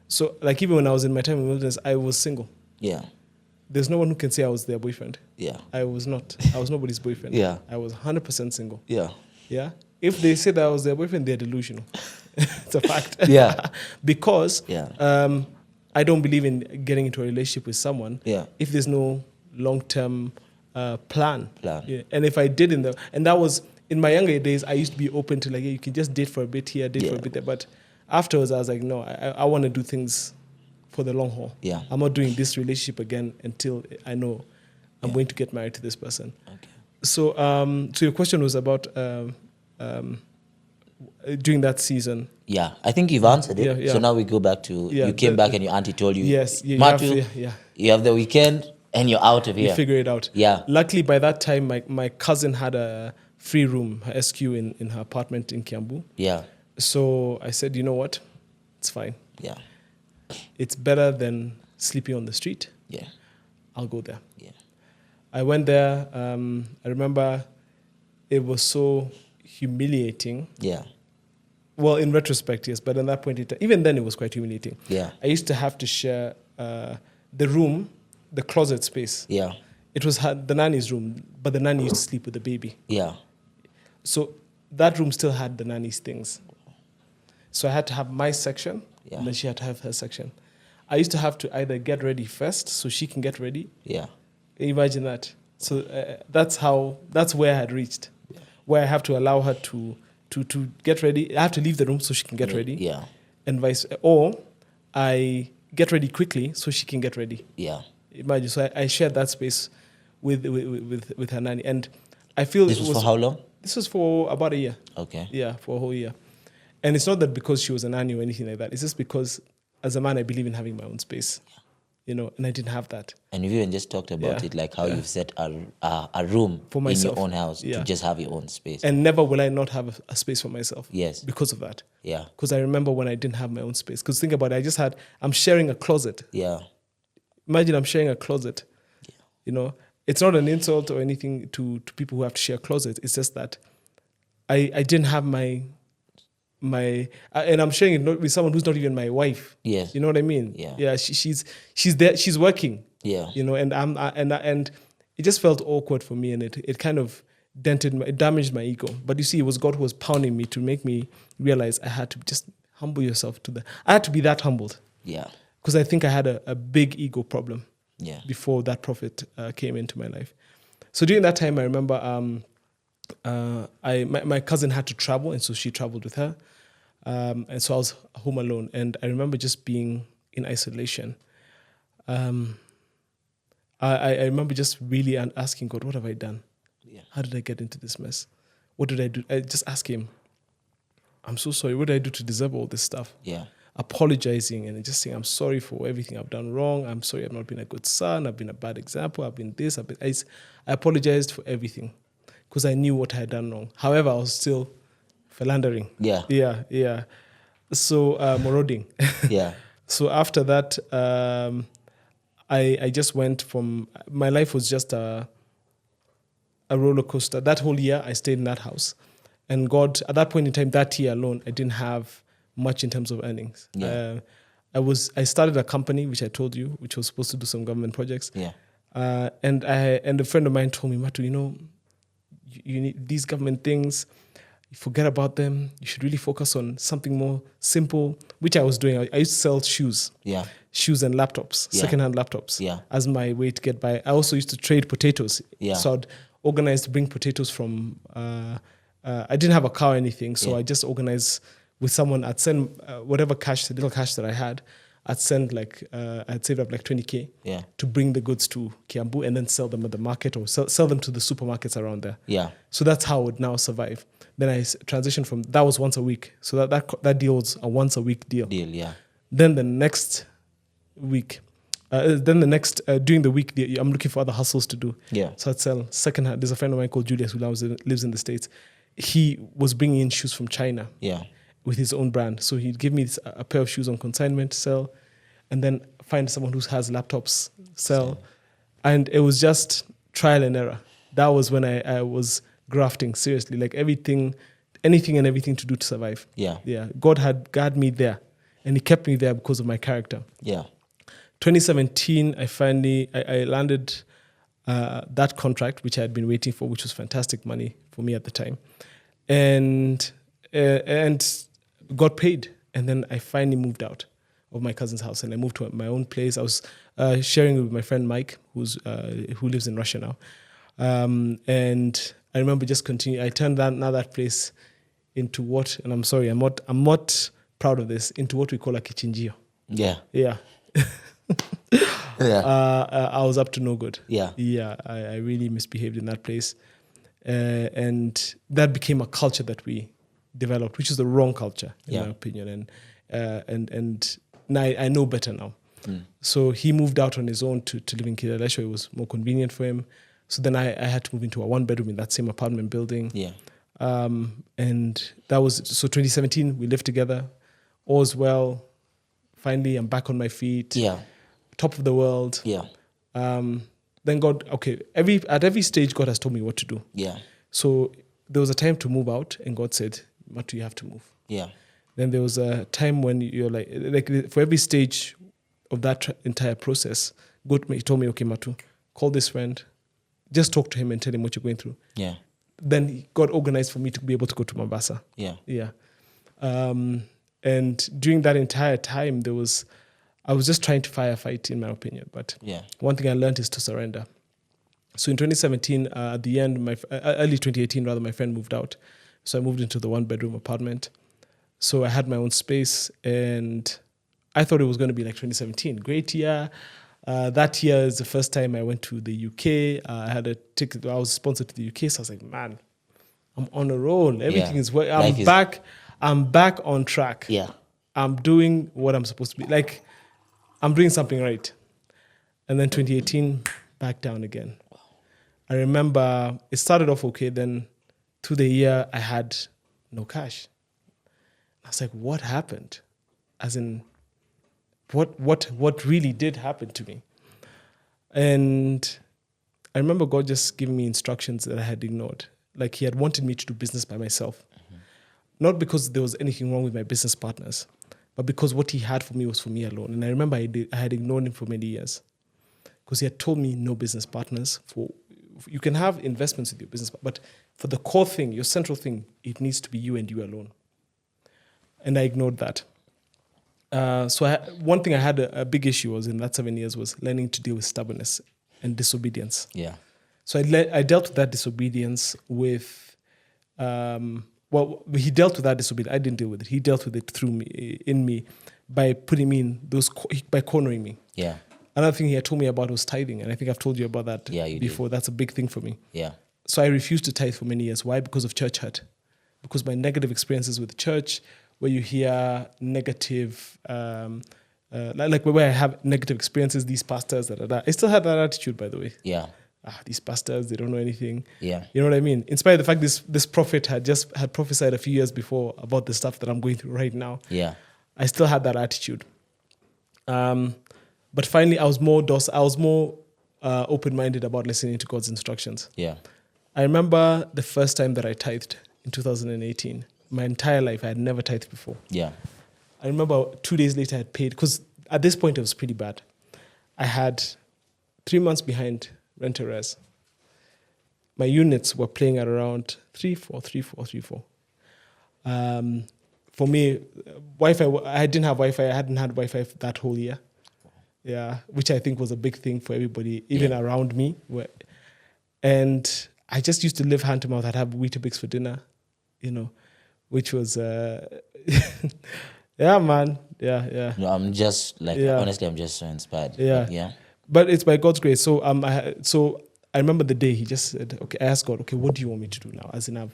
So, like, even when I was in my time in wilderness, I was single. There's no one who can say I was their boyfriend. I was not. I was nobody's boyfriend. I was 100% single. If they say that I was their boyfriend, they're delusional. It's a fact. Because I don't believe in getting into a relationship with someone if there's no long-term plan. And if I did and that was, in my younger days, I used to be open to, like, you can just date for a bit here, date for a bit there. But afterwards, I was like, no, I want to do things for the long haul. I'm not doing this relationship again until I know I'm going to get married to this person. So, so your question was about during that season. I think you've answered it. So now we go back to, you came back and your auntie told you, Matthew, you have the weekend and you're out of here. You figure it out. Luckily, by that time, my cousin had a free room, her SQ in her apartment in Kiambu. So I said, you know what? It's fine. It's better than sleeping on the street. I'll go there. I went there. I remember it was so humiliating. Well, in retrospect, yes, but at that point, even then, it was quite humiliating. I used to have to share the room, the closet space. It was the nanny's room, but the nanny used to sleep with the baby. So that room still had the nanny's things. So I had to have my section, and then she had to have her section. I used to have to either get ready first so she can get ready. Imagine that. So that's where I had reached, where I have to allow her to get ready. I have to leave the room so she can get ready. And or I get ready quickly so she can get ready. Imagine. So I shared that space with her nanny. And I feel this was for how long? This was for about a year. For a whole year. And it's not that because she was a nanny or anything like that. It's just because as a man, I believe in having my own space. You know, and I didn't have that. And you've even just talked about it, like how you've set a room for myself in your own house to just have your own space. And never will I not have a space for myself. Because of that. Because I remember when I didn't have my own space. Because think about it, I'm sharing a closet. Imagine I'm sharing a closet. You know, it's not an insult or anything to people who have to share a closet. It's just that I didn't have my and I'm sharing it with someone who's not even my wife. You know what I mean? She's there, she's working. You know, and it just felt awkward for me, and it kind of damaged my ego. But you see, it was God who was pounding me to make me realize I had to just humble yourself I had to be that humbled. Because I think I had a big ego problem. Before that prophet came into my life. So during that time, I remember my cousin had to travel, and so she traveled with her. And so I was home alone, and I remember just being in isolation. I remember just really asking God, what have I done? How did I get into this mess? What did I do? I just asked him, I'm so sorry. What did I do to deserve all this stuff? Apologizing and just saying, I'm sorry for everything I've done wrong. I'm sorry I've not been a good son. I've been a bad example. I've been this. I apologized for everything because I knew what I had done wrong. However, I was still philandering. So marauding. So after that, I just went from, my life was just a a roller coaster. That whole year, I stayed in that house. And God, at that point in time, that year alone, I didn't have much in terms of earnings. Yeah. I started a company, which I told you, which was supposed to do some government projects. Yeah. And a friend of mine told me, Matu, you need these government things. You forget about them. You should really focus on something more simple, which I was doing. I used to sell shoes. Yeah. Shoes and laptops, secondhand laptops, as my way to get by. I also used to trade potatoes. Yeah. So I'd organize to bring potatoes from. I didn't have a car or anything, so I just organized with someone. I'd send whatever cash, the little cash that I had. I'd send I'd save up like 20K to bring the goods to Kiambu and then sell them at the market or sell them to the supermarkets around there. Yeah. So that's how I would now survive. Then I transitioned from, that was once a week. So that deal was a once a week deal. Then the next week, during the week, I'm looking for other hustles to do. Yeah. So I'd sell secondhand. There's a friend of mine called Julius who lives in the States. He was bringing in shoes from China. Yeah. With his own brand. So he'd give me a pair of shoes on consignment, sell, and then find someone who has laptops, sell. And it was just trial and error. That was when I was grafting seriously, like anything and everything to do to survive. Yeah. Yeah. God had me there, and he kept me there because of my character. Yeah. 2017, I landed that contract, which I had been waiting for, which was fantastic money for me at the time. And got paid, and then I finally moved out of my cousin's house and I moved to my own place. I was sharing with my friend Mike, who lives in Russia now, and I remember just continuing. I turned that place into what, and I'm sorry, I'm not proud of this, into what we call a kichinjio. Yeah. Yeah. I was up to no good. Yeah. I really misbehaved in that place, and that became a culture that we developed, which is the wrong culture in my opinion, and now I know better now. So he moved out on his own to live in Kileleshwa. It was more convenient for him. So then I had to move into a 1-bedroom in that same apartment building. Yeah. And that was, so 2017 we lived together. All's well. Finally I'm back on my feet. Yeah. Top of the world. Yeah. Then God, at every stage God has told me what to do. Yeah. So there was a time to move out, and God said, Matu, you have to move. Yeah. Then there was a time when you're like for every stage of that entire process, God told me, okay, Matu, call this friend, just talk to him and tell him what you're going through. Yeah. Then God organized for me to be able to go to Mombasa. Yeah. Yeah. And during that entire time, I was just trying to firefight, in my opinion. But one thing I learned is to surrender. So in 2017, at the end, early 2018 rather, my friend moved out. So I moved into the 1-bedroom apartment. So I had my own space, and I thought it was going to be like 2017. Great year. That year is the first time I went to the UK. I had a ticket. I was sponsored to the UK. So I was like, man, I'm on a roll. Everything is working. I'm back on track. Yeah. I'm doing what I'm supposed to be. Like, I'm doing something right. And then 2018, back down again. I remember it started off okay. Then through the year, I had no cash. I was like, what happened? As in, what really did happen to me? And I remember God just giving me instructions that I had ignored. Like he had wanted me to do business by myself. Mm-hmm. Not because there was anything wrong with my business partners, but because what he had for me was for me alone. And I remember I had ignored him for many years. Because he had told me no business partners. You can have investments with your business, but for the core thing, your central thing, it needs to be you and you alone. And I ignored that. One thing I had a big issue was in that 7 years was learning to deal with stubbornness and disobedience. Yeah. So I dealt with that disobedience with, he dealt with that disobedience. I didn't deal with it. He dealt with it in me, by putting me in by cornering me. Yeah. Another thing he had told me about was tithing, and I think I've told you about that before. That's a big thing for me. Yeah. So I refused to tithe for many years. Why? Because of church hurt. Because my negative experiences with the church, where you hear negative, like where I have negative experiences, these pastors, I still had that attitude, by the way. Yeah. These pastors, they don't know anything. Yeah. You know what I mean? In spite of the fact this prophet had prophesied a few years before about the stuff that I'm going through right now. Yeah. I still had that attitude. But finally, I was more docile. I was more open-minded about listening to God's instructions. Yeah. I remember the first time that I tithed in 2018. My entire life, I had never tithed before. Yeah. I remember 2 days later I had paid, because at this point it was pretty bad. I had 3 months behind rent arrears. My units were playing at around 3-4. For me, Wi-Fi, I didn't have Wi-Fi. I hadn't had Wi-Fi that whole year. Yeah, which I think was a big thing for everybody, even around me. And I just used to live hand to mouth. I'd have Weetabix for dinner, which was, yeah, man. Yeah. No, I'm just honestly, I'm just so inspired. Yeah. But it's by God's grace. So I remember the day he just said, okay, I asked God, okay, what do you want me to do now? As in,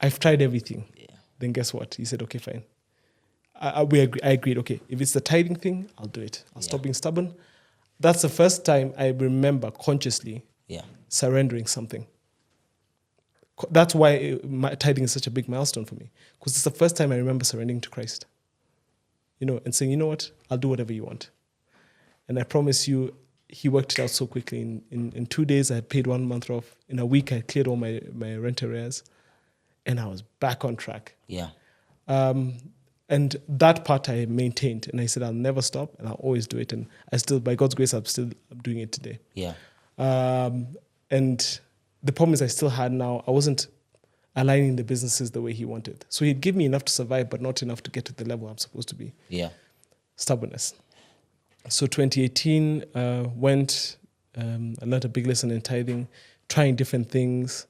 I've tried everything. Yeah. Then guess what? He said, okay, fine. I agreed. Okay, if it's the tithing thing, I'll do it. I'll stop being stubborn. That's the first time I remember consciously surrendering something. That's why tithing is such a big milestone for me, because it's the first time I remember surrendering to Christ. And saying, you know what, I'll do whatever you want. And I promise you, he worked it out so quickly. In 2 days, I had paid 1 month off. In a week, I cleared all my rent arrears, and I was back on track. Yeah. And that part I maintained, and I said I'll never stop, and I'll always do it. And I still, by God's grace, I'm doing it today. Yeah. And the problem is, I still had now. I wasn't aligning the businesses the way he wanted. So he'd give me enough to survive, but not enough to get to the level I'm supposed to be. Yeah. Stubbornness. So 2018 went. I learned a big lesson in tithing, trying different things.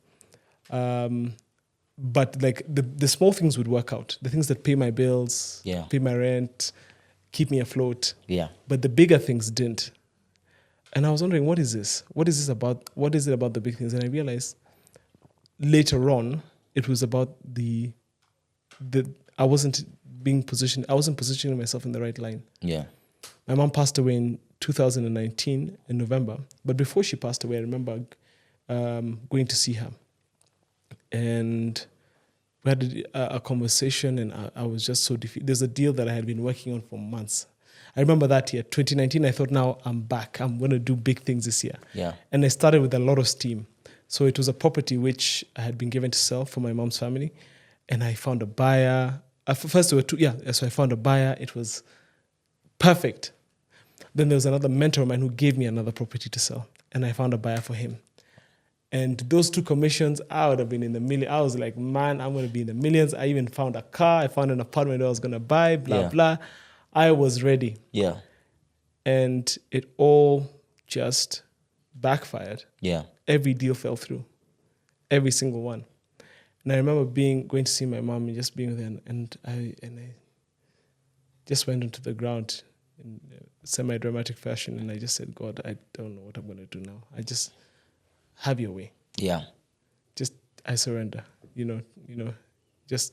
But like the small things would work out. The things that pay my bills, pay my rent, keep me afloat. Yeah. But the bigger things didn't. And I was wondering, what is this? What is this about? What is it about the big things? And I realized later on, it was about I wasn't positioning myself in the right line. Yeah. My mom passed away in 2019 in November. But before she passed away, I remember going to see her. And we had a conversation, and I was just so defeated. There's a deal that I had been working on for months. I remember that year, 2019, I thought, now I'm back. I'm going to do big things this year. Yeah. And I started with a lot of steam. So it was a property which I had been given to sell for my mom's family. And I found a buyer. First, there were two. Yeah, so I found a buyer. It was perfect. Then there was another mentor of mine who gave me another property to sell. And I found a buyer for him. And those two commissions, I would have been in the millions. I was like, man, I'm going to be in the millions. I even found a car. I found an apartment that I was going to buy, blah. I was ready. Yeah. And it all just backfired. Yeah. Every deal fell through. Every single one. And I remember going to see my mom and just being there. And I just went onto the ground in semi-dramatic fashion. And I just said, God, I don't know what I'm going to do now. I just... have your way. Yeah. Just, I surrender, just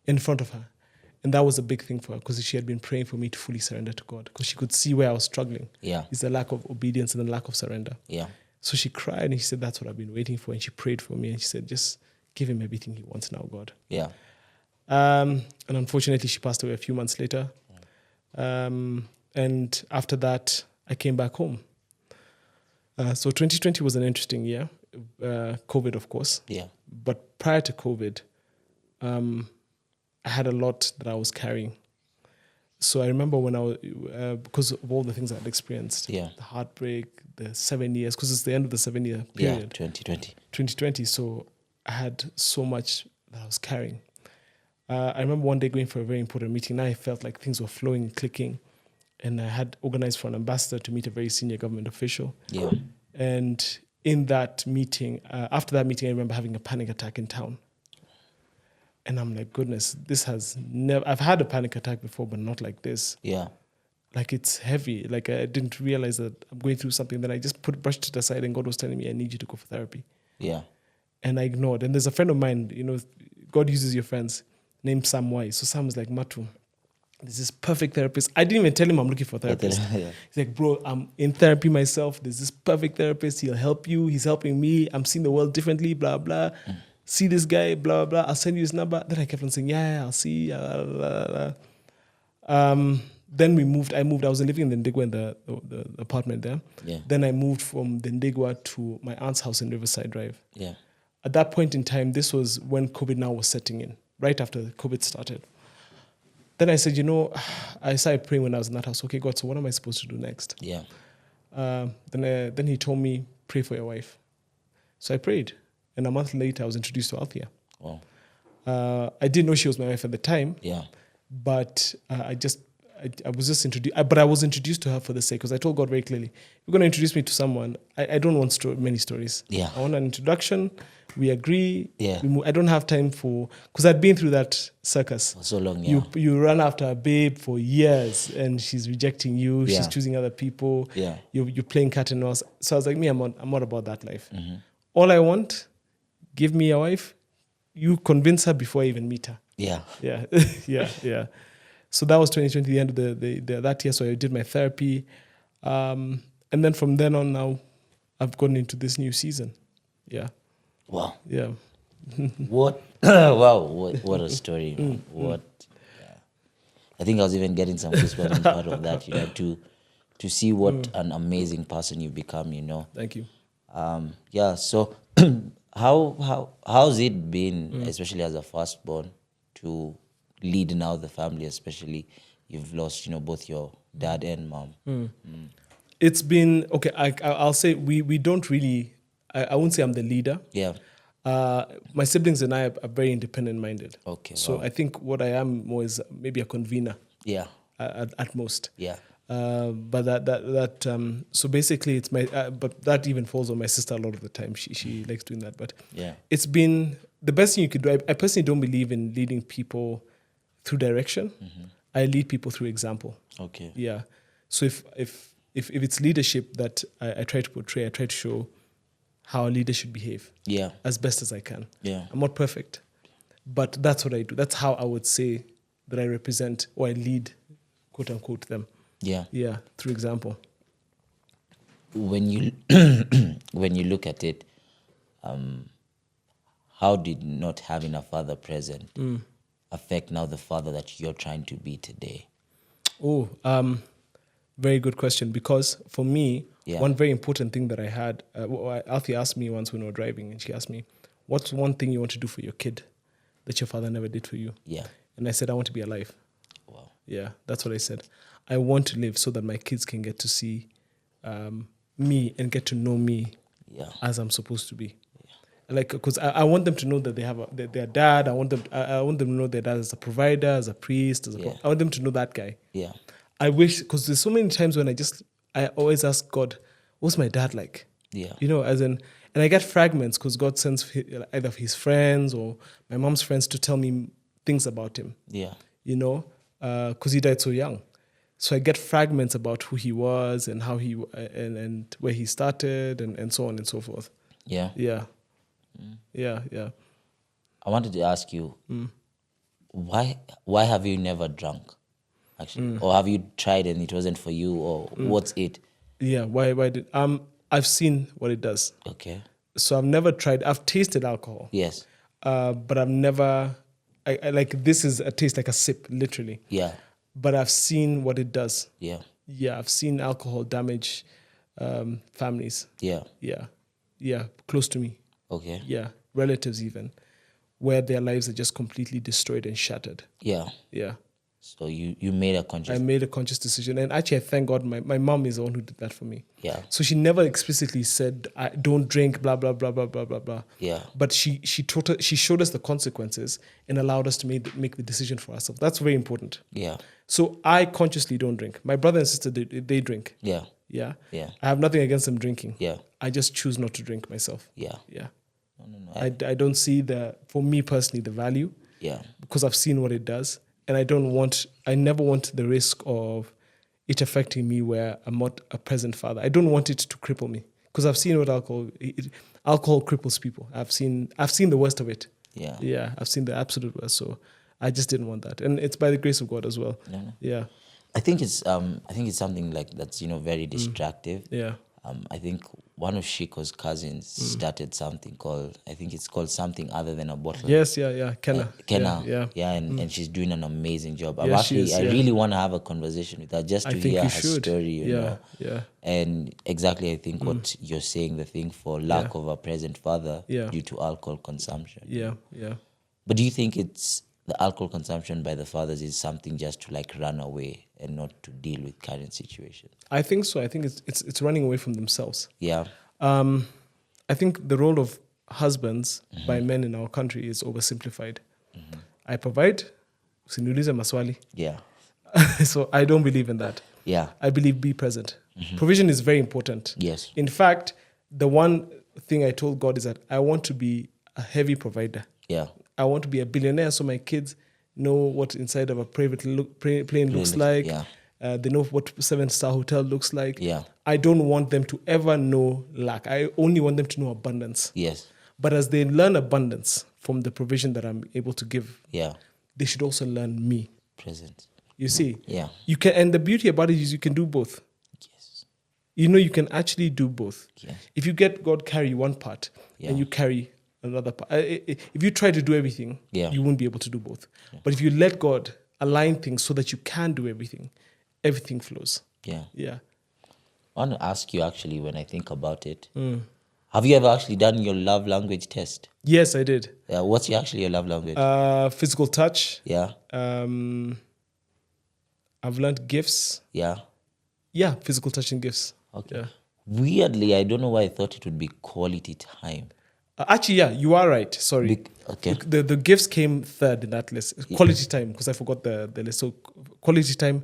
in front of her. And that was a big thing for her, because she had been praying for me to fully surrender to God, because she could see where I was struggling. Yeah. It's the lack of obedience and the lack of surrender. Yeah. So she cried and she said, that's what I've been waiting for. And she prayed for me and she said, just give him everything he wants now, God. Yeah. And unfortunately, she passed away a few months later. And after that, I came back home. So 2020 was an interesting year. COVID, of course. Yeah. But prior to COVID, I had a lot that I was carrying. So I remember when I was, because of all the things I had experienced, the heartbreak, the 7 years, because it's the end of the 7-year period. Yeah, 2020. So I had so much that I was carrying. I remember one day going for a very important meeting. Now I felt like things were flowing, clicking. And I had organized for an ambassador to meet a very senior government official. Yeah. And in that meeting, after that meeting, I remember having a panic attack in town. And I'm like, goodness, this has never... I've had a panic attack before, but not like this. Yeah. Like, it's heavy. Like, I didn't realize that I'm going through something. Then I just brushed it aside, and God was telling me, I need you to go for therapy. Yeah. And I ignored. And there's a friend of mine, God uses your friends, named Sam Wise. So Sam was like, Matu, there's this perfect therapist. I didn't even tell him I'm looking for a therapist. Yeah. He's like, bro, I'm in therapy myself. There's this perfect therapist. He'll help you. He's helping me. I'm seeing the world differently, blah, blah. See this guy, blah, blah. I'll send you his number. Then I kept on saying, yeah, I'll see. Blah, blah, blah. Then we moved. I was living in the Ndigwa in the apartment there. Yeah. Then I moved from the Ndigwa to my aunt's house in Riverside Drive. Yeah. at that point in time, this was when COVID now was setting in, right after COVID started. Then I said, I started praying when I was in that house. Okay, God, so what am I supposed to do next? Yeah. Then he told me, pray for your wife. So I prayed. And a month later, I was introduced to Althea. Wow. I didn't know she was my wife at the time. Yeah. But I was just introduced. But I was introduced to her for the sake, because I told God very clearly, if you're going to introduce me to someone, I don't want many stories. Yeah. I want an introduction. We agree. Yeah. I don't have time because I'd been through that circus. For so long, yeah. You run after a babe for years, and she's rejecting you. Yeah. She's choosing other people. Yeah. You're playing cat and mouse. So I was like, I'm not about that life. Mm-hmm. All I want, give me a wife. You convince her before I even meet her. Yeah. Yeah. Yeah. So that was 2020, the end of that year. So I did my therapy. And then from then on now, I've gone into this new season. Yeah. Wow. Yeah. What? Wow. What a story. Man. What? Yeah. I think I was even getting some goosebumps in part of that, to see what an amazing person you've become, Thank you. Yeah. So how's it been, especially as a firstborn, to lead now the family, especially you've lost, both your dad and mom? It's been, okay, I'll say we don't really, I won't say I'm the leader. Yeah. My siblings and I are very independent-minded. Okay. So wow. I think what I am more is maybe a convener. Yeah. At most. Yeah. But that so basically it's but that even falls on my sister a lot of the time. She likes doing that. But yeah, it's been the best thing you could do. I personally don't believe in leading people through direction. Mm-hmm. I lead people through example. Okay. Yeah. So if it's leadership that I try to portray, I try to show how a leader should behave. Yeah. As best as I can. Yeah. I'm not perfect, but that's what I do. That's how I would say that I represent or I lead, quote unquote, them. Yeah. Yeah. Through example. When you when you look at it, how did not having a father present affect now the father that you're trying to be today? Oh, very good question. Because for me, one very important thing that I had, Althea asked me once when we were driving, and she asked me, what's one thing you want to do for your kid that your father never did for you? Yeah. And I said, I want to be alive. Wow. Yeah, that's what I said. I want to live so that my kids can get to see me and get to know me as I'm supposed to be. Like, because I want them to know that they have their dad. I want them to know their dad as a provider, as a priest, I want them to know that guy. Yeah. I wish, because there's so many times when I always ask God, what's my dad like? Yeah. And I get fragments because God sends either his friends or my mom's friends to tell me things about him. Yeah. Because he died so young. So I get fragments about who he was and how and where he started and so on and so forth. Yeah. Yeah. Yeah. I wanted to ask you, why have you never drunk, actually? Or have you tried and it wasn't for you, or what's it? Yeah, why did I've seen what it does. Okay. So I've never tried. I've tasted alcohol. Yes. But I've never I like, this is a taste like a sip, literally. Yeah. But I've seen what it does. Yeah. Yeah, I've seen alcohol damage families. Yeah. Yeah. Yeah, close to me. Okay. Yeah, relatives even, where their lives are just completely destroyed and shattered. Yeah. Yeah. So you made a conscious... I made a conscious decision. And actually, I thank God my mom is the one who did that for me. Yeah. So she never explicitly said, don't drink, blah, blah, blah, blah, blah, blah, blah. Yeah. But she showed us the consequences and allowed us to make the decision for ourselves. That's very important. Yeah. So I consciously don't drink. My brother and sister, they drink. Yeah. Yeah. Yeah. I have nothing against them drinking. Yeah. I just choose not to drink myself. Yeah. Yeah. No. I don't see for me personally, the value. Yeah. Because I've seen what it does. And I never want the risk of it affecting me where I'm not a present father. I don't want it to cripple me. Because I've seen what alcohol cripples people. I've seen the worst of it. Yeah. Yeah. I've seen the absolute worst. So I just didn't want that. And it's by the grace of God as well. No. Yeah. I think it's something like that's, very distractive. Yeah. I think one of Shiko's cousins started something called, I think it's called something other than a bottle. Yes, yeah. Kenna. And she's doing an amazing job. Yeah, I really want to have a conversation with her just to hear her story, you know. Yeah. And exactly, I think what you're saying, the thing for lack of a present father due to alcohol consumption. Yeah. But do you think it's the alcohol consumption by the fathers is something just to like run away and not to deal with current situation? I think so. I think it's running away from themselves. Yeah. I think the role of husbands by men in our country is oversimplified. I provide, usiniulize maswali. Yeah. So I don't believe in that. Yeah. I believe be present. Provision is very important. Yes. In fact, the one thing I told God is that I want to be a heavy provider. Yeah. I want to be a billionaire so my kids know what inside of a private plane looks like. Yeah. They know what 7-star hotel looks like. Yeah. I don't want them to ever know lack. I only want them to know abundance. Yes. But as they learn abundance from the provision that I'm able to give, they should also learn me. Present. You see? Yeah. You can, and the beauty about it is you can do both. Yes. You know, you can actually do both. Yes. If you get God carry one part and you carry another part. If you try to do everything, you won't be able to do both. Yeah. But if you let God align things so that you can do everything, everything flows. Yeah. Yeah. I want to ask you actually, when I think about it, have you ever actually done your love language test? Yes, I did. Yeah. What's actually your love language? Physical touch. Yeah. I've learned gifts. Yeah. Yeah, physical touch and gifts. Okay. Yeah. Weirdly, I don't know why I thought it would be quality time. Actually, yeah, you are right. Sorry. Okay. The gifts came third in that list. Quality time, because I forgot the list. So quality time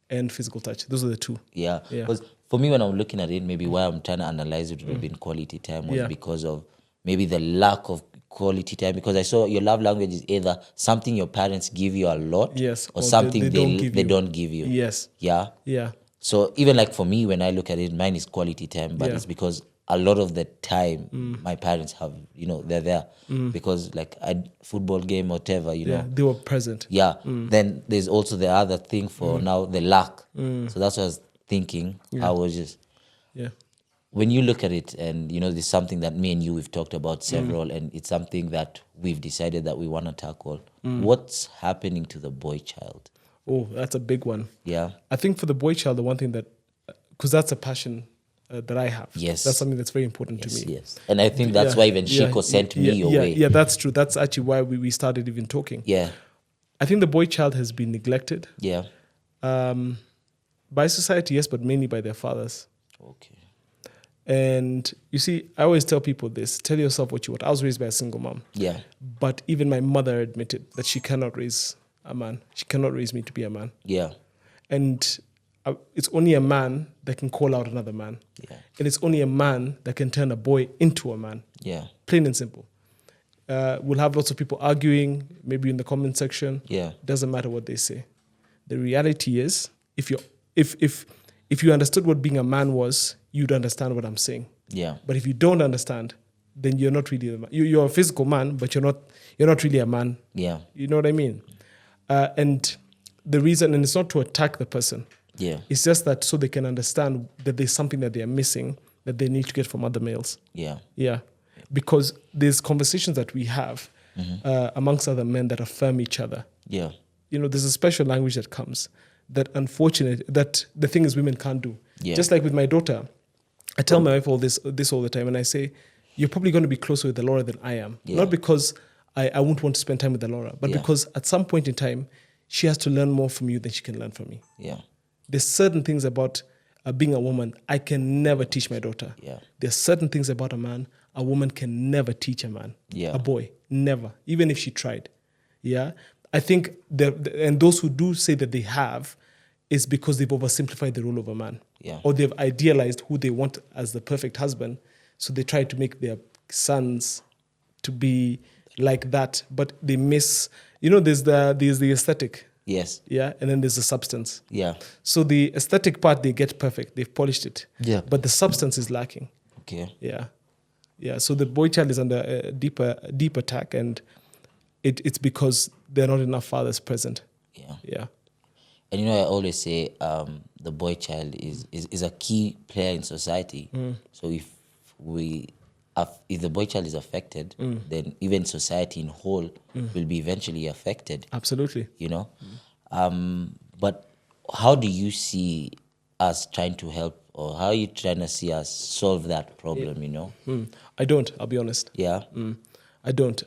and physical touch. Those are the two. Yeah. Because for me, when I'm looking at it, maybe why I'm trying to analyze it would have been quality time was because of maybe the lack of quality time. Because I saw your love language is either something your parents give you a lot, or something they don't give you. Yes. Yeah. Yeah. So even like for me, when I look at it, mine is quality time, but it's because a lot of the time my parents have, they're there because like a football game, whatever, know. They were present. Yeah. Then there's also the other thing for now, the lack. So that's what I was thinking. I was just, when you look at it and, there's something that me and you, we've talked about several, and it's something that we've decided that we want to tackle. What's happening to the boy child? Oh, that's a big one. Yeah. I think for the boy child, the one thing that, because that's a passion that I have. Yes. That's something that's very important to me. Yes. And I think that's why even Shiko sent me your way. Yeah, that's true. That's actually why we started even talking. Yeah. I think the boy child has been neglected. Yeah. By society, yes, but mainly by their fathers. Okay. And you see, I always tell people this, tell yourself what you want. I was raised by a single mom. Yeah. But even my mother admitted that she cannot raise a man. She cannot raise me to be a man. Yeah. And it's only a man that can call out another man. Yeah. And it's only a man that can turn a boy into a man. Yeah. Plain and simple. We'll have lots of people arguing, maybe in the comment section. Yeah. Doesn't matter what they say. The reality is, if you understood what being a man was, you'd understand what I'm saying. Yeah. But if you don't understand, then you're not really a man. You're a physical man, but you're not really a man. Yeah. You know what I mean? And the reason, and it's not to attack the person. Yeah. It's just that so they can understand that there's something that they're missing that they need to get from other males. Yeah. Yeah. Because there's conversations that we have amongst other men that affirm each other. Yeah. There's a special language that comes that that the thing is women can't do. Yeah. Just like with my daughter, I tell my wife all this all the time, and I say, you're probably going to be closer with Laura than I am. Yeah. Not because I won't want to spend time with Laura, but because at some point in time, she has to learn more from you than she can learn from me. Yeah. There's certain things about being a woman I can never teach my daughter. Yeah. There's certain things about a man a woman can never teach a man. Yeah. A boy, never, even if she tried. Yeah. I think and those who do say that they have is because they've oversimplified the role of a man. Yeah. Or they've idealized who they want as the perfect husband. So they try to make their sons to be like that, but they miss, there's the aesthetic. Yes. Yeah. And then there's the substance. Yeah. So the aesthetic part, they get perfect. They've polished it. Yeah. But the substance is lacking. Okay. Yeah. Yeah. So the boy child is under a deep attack, and it's because there are not enough fathers present. Yeah. Yeah. And I always say the boy child is a key player in society. So if if the boy child is affected, then even society in whole will be eventually affected. Absolutely. You know, but how do you see us trying to help, or how are you trying to see us solve that problem? You know, I don't. I'll be honest. yeah, I don't.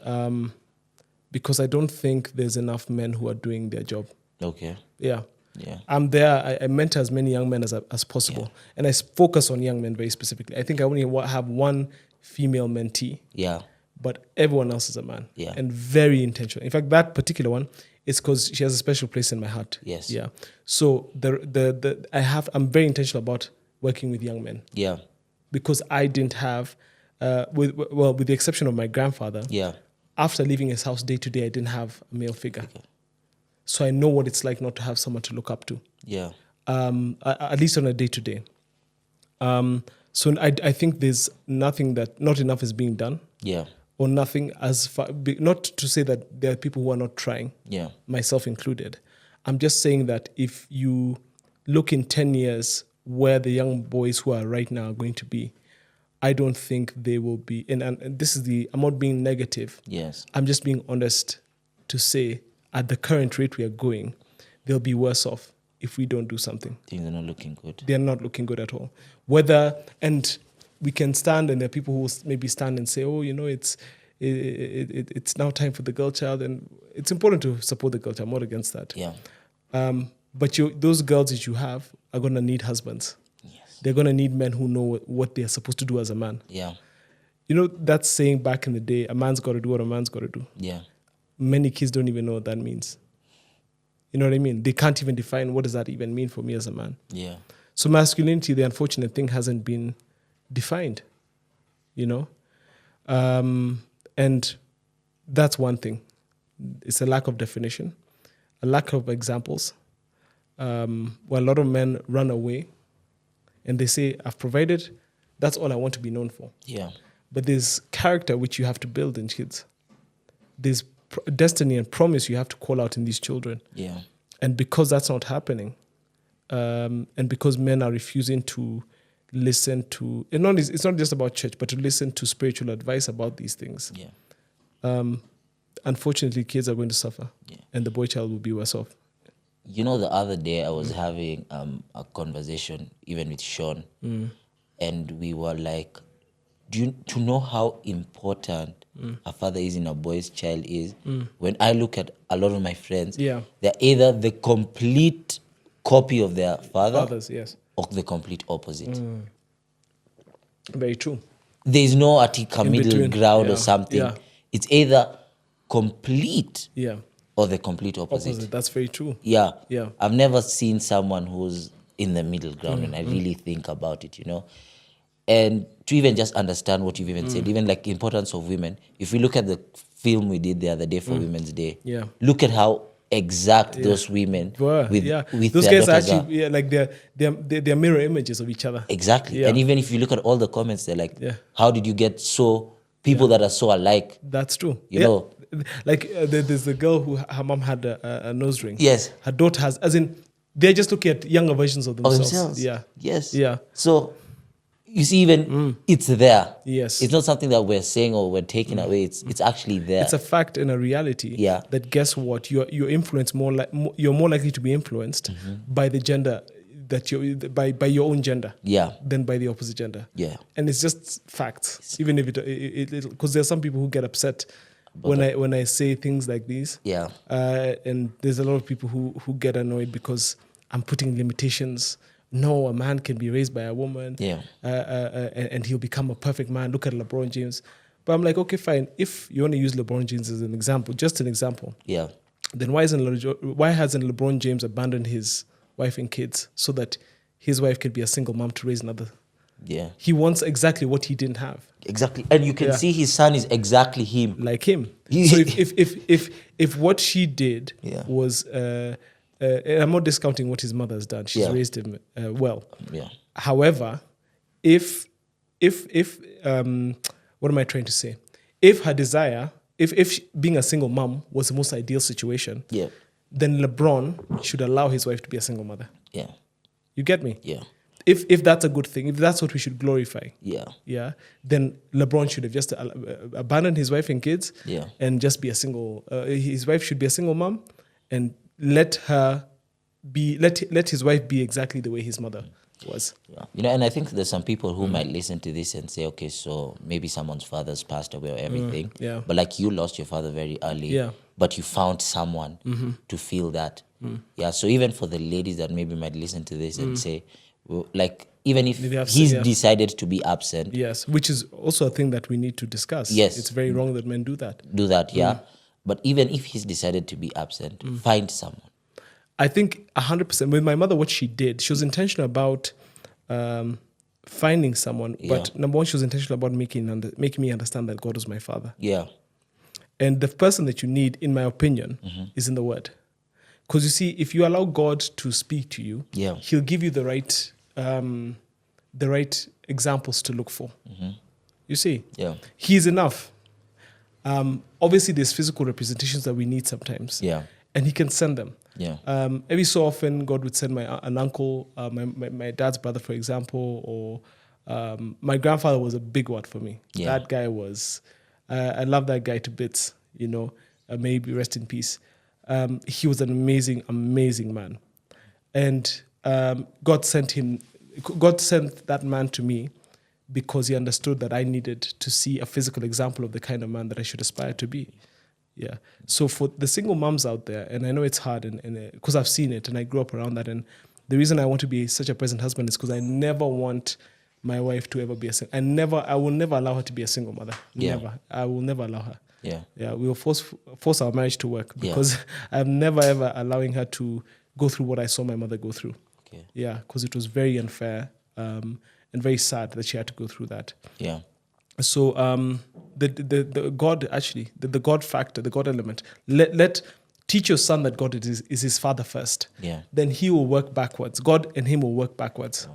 Because I don't think there's enough men who are doing their job. okay, Yeah. yeah, I'm there. I mentor as many young men as possible, and I focus on young men very specifically. I think I only have one female mentee, yeah, but everyone else is a man. Yeah. And very intentional. In fact, that particular one is because she has a special place in my heart. Yes. Yeah. So I'm very intentional about working with young men yeah, because I didn't have, with the exception of my grandfather. yeah, After leaving his house day to day, I didn't have a male figure. Okay. So I know what it's like not to have someone to look up to. yeah, At least on a day to day. So I think there's not enough is being done. yeah, Or nothing as far, not to say that there are people who are not trying, yeah, myself included. I'm just saying that if you look in 10 years where the young boys who are right now are going to be, I don't think they will be, and this is I'm not being negative. yes, I'm just being honest to say at the current rate we are going, they'll be worse off if we don't do something. things are not looking good. They're not looking good at all. And we can stand, and there are people who will maybe stand and say, oh, you know, it's now time for the girl child. And it's important to support the girl child. I'm not against that. Yeah, But those girls that you have are going to need husbands. yes, They're going to need men who know what they're supposed to do as a man. yeah, You know, that saying back in the day, a man's got to do what a man's got to do. yeah, Many kids don't even know what that means. You know what I mean? They can't even define what does that even mean for me as a man. yeah, So masculinity, the unfortunate thing, hasn't been defined, you know? And that's one thing. It's a lack of definition, a lack of examples. Where a lot of men run away and they say, I've provided, that's all I want to be known for. yeah, But there's character which you have to build in kids. There's destiny and promise you have to call out in these children. yeah, And because that's not happening, and because men are refusing to listen to, it's not just about church, but to listen to spiritual advice about these things, yeah. Unfortunately, kids are going to suffer, Yeah. and the boy child will be worse off. You know, the other day I was having a conversation even with Sean, and we were like, to know how important a father is in a boy's child is, when I look at a lot of my friends, Yeah. they're either the complete copy of their father Fathers, yes. or the complete opposite. Very true. There's no Atika In middle between, ground yeah, or something. yeah. It's either complete Yeah. or the complete opposite. That's very true. Yeah. Yeah. I've never seen someone who's in the middle ground when I really think about it, you know. And to even just understand what you've even said, even like importance of women, if we look at the film we did the other day for Women's Day, Yeah. look at how exact those women with those their guys daughters actually, are. like they're mirror images of each other. Exactly. Yeah. And even if you look at all the comments, they're like, Yeah. how did you get people that are so alike? That's true. You know. Like there's the girl who her mom had a nose ring. Yes. Her daughter has, as in, they're just looking at younger versions of Of themselves. themselves. Yeah. Yes. Yeah. So you see, even it's there. Yes. It's not something that we're saying or we're taking away. It's actually there. It's a fact and a reality. Yeah. That guess what? You're influenced you're more likely to be influenced by the gender that by your own gender. Yeah. Than by the opposite gender. Yeah. And it's just facts. Even if because there are some people who get upset when I say things like these. Yeah. And there's a lot of people who get annoyed because I'm putting limitations. No, a man can be raised by a woman. Yeah. And he'll become a perfect man. Look at LeBron James. But I'm like, okay, fine. If you want to use LeBron James as an example, just an example. Yeah. Then why hasn't LeBron James abandoned his wife and kids so that his wife could be a single mom to raise another? Yeah. He wants exactly what he didn't have. Exactly. And you can Yeah. see his son is exactly him. Like him. So if what she did Yeah. was, and I'm not discounting what his mother has done. She's Yeah. raised him well. Yeah. However, if what am I trying to say? If her desire, if being a single mom was the most ideal situation, Yeah. then LeBron should allow his wife to be a single mother. Yeah. You get me? Yeah. if that's a good thing, if that's what we should glorify, yeah, then LeBron should have just abandoned his wife and kids, and just be a single. His wife should be a single mom, and let his wife be exactly the way his mother was. Yeah. And I think there's some people who might listen to this and say, okay, so maybe someone's father's passed away or everything. But like you lost your father very early. But you found someone to feel that. Yeah. So even for the ladies that maybe might listen to this and say, well, like, even if he's decided to be absent. Yes, which is also a thing that we need to discuss. Yes. It's very wrong that men do that. Yeah. But even if he's decided to be absent, find someone. I think 100%. With my mother, what she did, she was intentional about finding someone. But number one, she was intentional about making me understand that God was my father. Yeah. And the person that you need, in my opinion, is in the Word. Because you see, if you allow God to speak to you, He'll give you the right examples to look for. You see, He's enough. Obviously, there's physical representations that we need sometimes. And He can send them. Every so often, God would send an uncle, my dad's brother, for example, or my grandfather was a big one for me. That guy was, I love that guy to bits, maybe rest in peace. He was an amazing, amazing man. And God sent that man to me because He understood that I needed to see a physical example of the kind of man that I should aspire to be. Yeah. So for the single moms out there, and I know it's hard, and because I've seen it and I grew up around that, and the reason I want to be such a present husband is because I never want my wife to ever be I will never allow her to be a single mother. Never. I will never allow her. Yeah. We will force our marriage to work because I'm never ever allowing her to go through what I saw my mother go through. Yeah, because it was very unfair and very sad that she had to go through that. Yeah. So the God, actually, the God factor, the God element, let teach your son that God is his father first. Then he will work backwards. God and him will work backwards.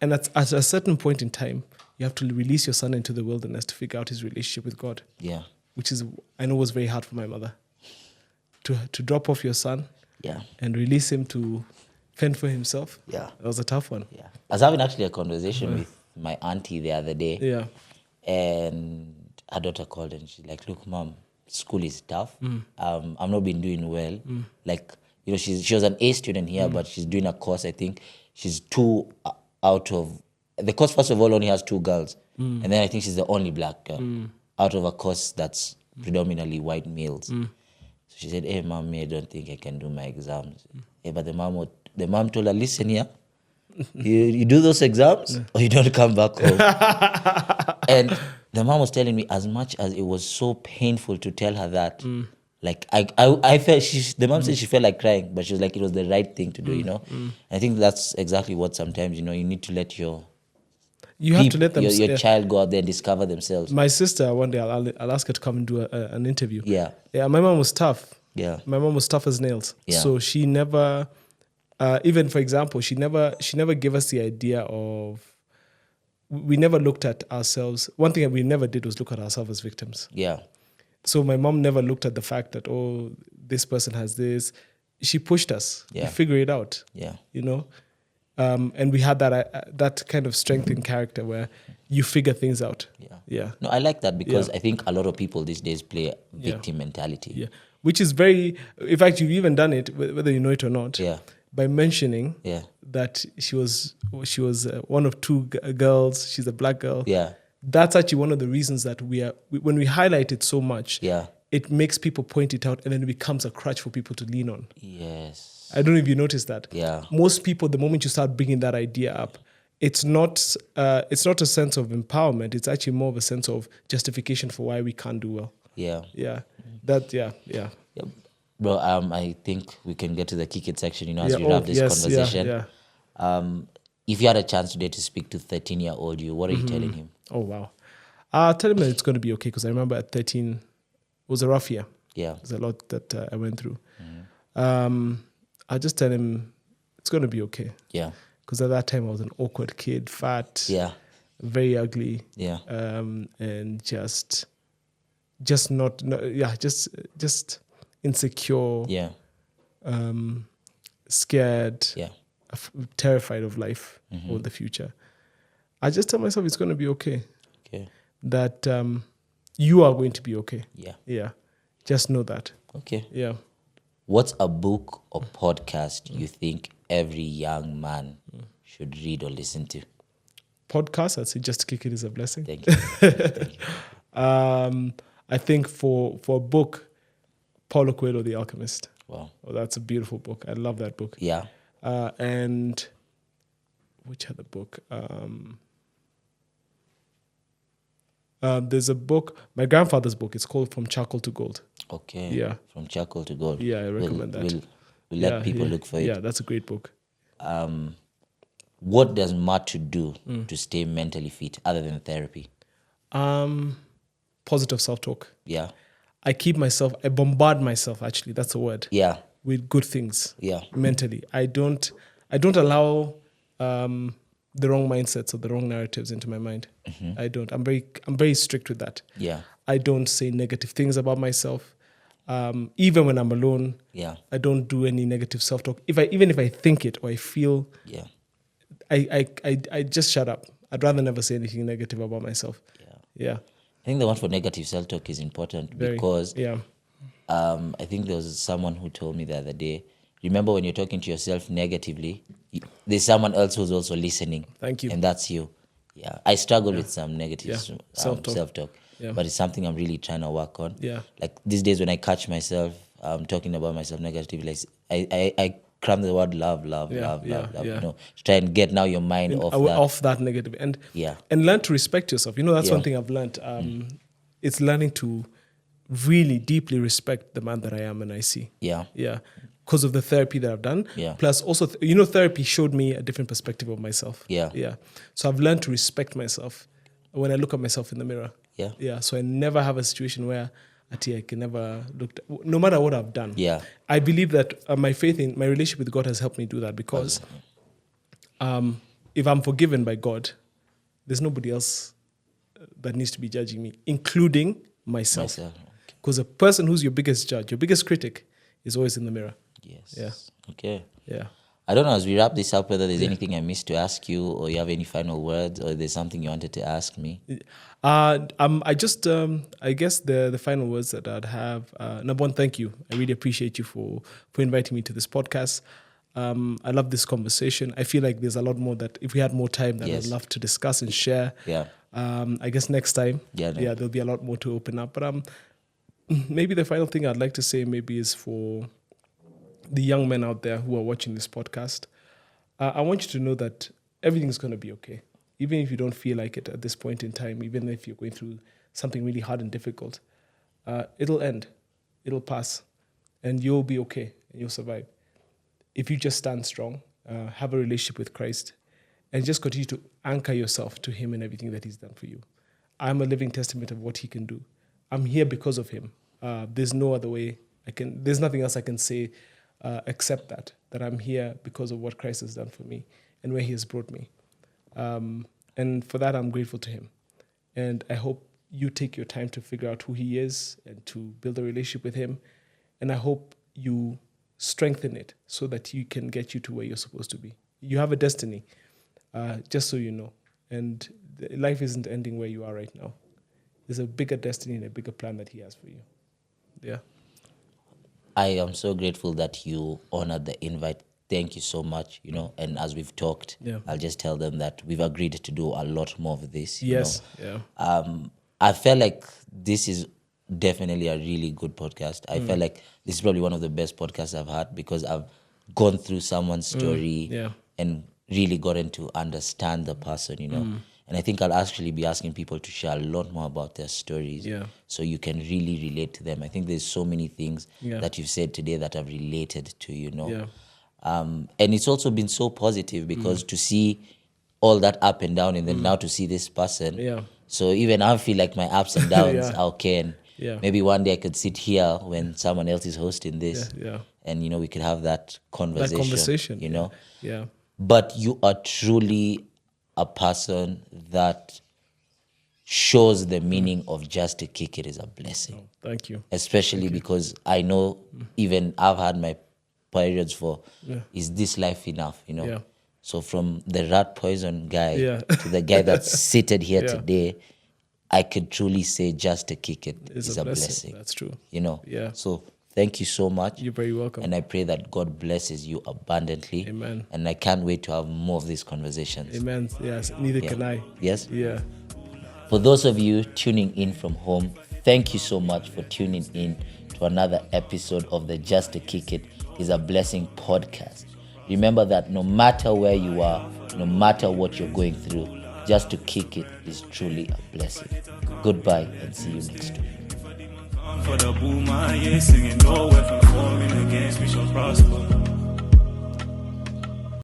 And at a certain point in time, you have to release your son into the wilderness to figure out his relationship with God. Which is, I know, was very hard for my mother. To drop off your son and release him to fend for himself. That was a tough one. I was having actually a conversation with my auntie the other day. And her daughter called and she's like, look, Mom, school is tough. I've not been doing well. Like, she was an A student here, but she's doing a course, I think. She's two out of... The course, first of all, only has 2 girls. And then I think she's the only black girl out of a course that's predominantly white males. So she said, hey, Mom, I don't think I can do my exams. But the mom told her, listen here, you do those exams or you don't come back home. And the mom was telling me, as much as it was so painful to tell her that, like I felt, the mom said she felt like crying, but she was like, it was the right thing to do, I think that's exactly what sometimes, you need to let your child go out there and discover themselves. My sister, one day I'll ask her to come and do an interview. My mom was tough. My mom was tough as nails. So she never, even for example, she never gave us the idea of, we never looked at ourselves. One thing that we never did was look at ourselves as victims. So my mom never looked at the fact that, oh, this person has this. She pushed us to figure it out. And we had that kind of strength in character where you figure things out. No, I like that because I think a lot of people these days play victim mentality. Which is very, in fact, you've even done it, whether you know it or not, by mentioning that she was one of 2 girls, she's a black girl. That's actually one of the reasons that when we highlight it so much, it makes people point it out and then it becomes a crutch for people to lean on. I don't know if you noticed that. Most people, the moment you start bringing that idea up, it's not a sense of empowerment. It's actually more of a sense of justification for why we can't do well. Bro, I think we can get to the kick it section, as we wrap this conversation. If you had a chance today to speak to 13-year-old you, what are you telling him? Oh, wow. I'll tell him that it's going to be okay because I remember at 13, it was a rough year. There's a lot that I went through. I'll just tell him it's going to be okay. Because at that time I was an awkward kid, fat, very ugly, and just insecure, scared, terrified of life or the future, I just tell myself it's going to be okay. Okay. That you are going to be okay. Yeah. Yeah. Just know that. Okay. Yeah. What's a book or podcast you think every young man should read or listen to? Podcast, I'd say Just to Kick It is a blessing. Thank you. Thank you. I think for a book, Paulo Coelho, The Alchemist. Wow. Oh, that's a beautiful book. I love that book. Yeah. And which other book? There's a book, my grandfather's book. It's called From Charcoal to Gold. Okay. Yeah. From Charcoal to Gold. Yeah, I recommend that. We'll let people look for it. Yeah, that's a great book. What does Matthew do to stay mentally fit other than therapy? Positive self-talk. Yeah. I bombard myself, actually, that's a word. Yeah. With good things. Yeah. Mentally. I don't allow the wrong mindsets or the wrong narratives into my mind. I don't. I'm very strict with that. Yeah. I don't say negative things about myself. Even when I'm alone. Yeah. I don't do any negative self-talk. Even if I think it or I feel, yeah, I just shut up. I'd rather never say anything negative about myself. Yeah. I think the one for negative self-talk is important because I think there was someone who told me the other day, remember when you're talking to yourself negatively, there's someone else who's also listening. Thank you. And that's you. Yeah. I struggle with some negative self-talk. Yeah. But it's something I'm really trying to work on. Yeah. Like these days when I catch myself talking about myself negatively, like I cram the word love, you know, to try and get now your mind off that negative. And learn to respect yourself. You know, that's one thing I've learned. It's learning to really deeply respect the man that I am and I see. Yeah. Yeah. Because of the therapy that I've done. Yeah. Plus also, therapy showed me a different perspective of myself. Yeah. Yeah. So I've learned to respect myself when I look at myself in the mirror. Yeah. Yeah. So I never have a situation where I can never look, no matter what I've done. Yeah. I believe that my relationship with God has helped me do that because if I'm forgiven by God, there's nobody else that needs to be judging me, including myself. Because the person who's your biggest judge, your biggest critic, is always in the mirror. Yes. Yeah. Okay. Yeah. I don't know, as we wrap this up, whether there's anything I missed to ask you or you have any final words or there's something you wanted to ask me. I guess the final words that I'd have, number one, thank you. I really appreciate you for inviting me to this podcast. I love this conversation. I feel like there's a lot more that if we had more time that I'd love to discuss and share. Yeah. I guess next time, there'll be a lot more to open up. But maybe the final thing I'd like to say maybe is for the young men out there who are watching this podcast, I want you to know that everything's going to be okay. Even if you don't feel like it at this point in time, even if you're going through something really hard and difficult, it'll end, it'll pass, and you'll be okay, and you'll survive. If you just stand strong, have a relationship with Christ, and just continue to anchor yourself to Him and everything that He's done for you. I'm a living testament of what He can do. I'm here because of Him. There's no other way there's nothing else I can say except that I'm here because of what Christ has done for me and where He has brought me. And for that, I'm grateful to Him. And I hope you take your time to figure out who He is and to build a relationship with Him. And I hope you strengthen it so that He can get you to where you're supposed to be. You have a destiny, just so you know. And life isn't ending where you are right now. There's a bigger destiny and a bigger plan that He has for you. Yeah. I am so grateful that you honored the invite. Thank you so much, and as we've talked, I'll just tell them that we've agreed to do a lot more of this. Yes. Yeah. I felt like this is definitely a really good podcast. I felt like this is probably one of the best podcasts I've had because I've gone through someone's story and really gotten to understand the person, And I think I'll actually be asking people to share a lot more about their stories so you can really relate to them. I think there's so many things that you've said today that I've related to, And it's also been so positive because to see all that up and down and then now to see this person. Yeah. So even I feel like my ups and downs are okay. And maybe one day I could sit here when someone else is hosting this and, we could have that conversation. Yeah. But you are truly a person that shows the meaning of just to kick it is a blessing. Thank you. Especially because I know even I've had my periods for, is this life enough, you know? Yeah. So from the rat poison guy to the guy that's seated here today, I could truly say Just to Kick It is a blessing. That's true. You know? Yeah. So thank you so much. You're very welcome. And I pray that God blesses you abundantly. Amen. And I can't wait to have more of these conversations. Amen. Yes, neither can I. Yes? Yeah. For those of you tuning in from home, thank you so much for tuning in to another episode of the Just to Kick It is a Blessing podcast. Remember that no matter where you are, no matter what you're going through, Just to Kick It is truly a blessing. Goodbye and see you next week. For the boomer, yeah, singing, no weapon forming against me shall prosper.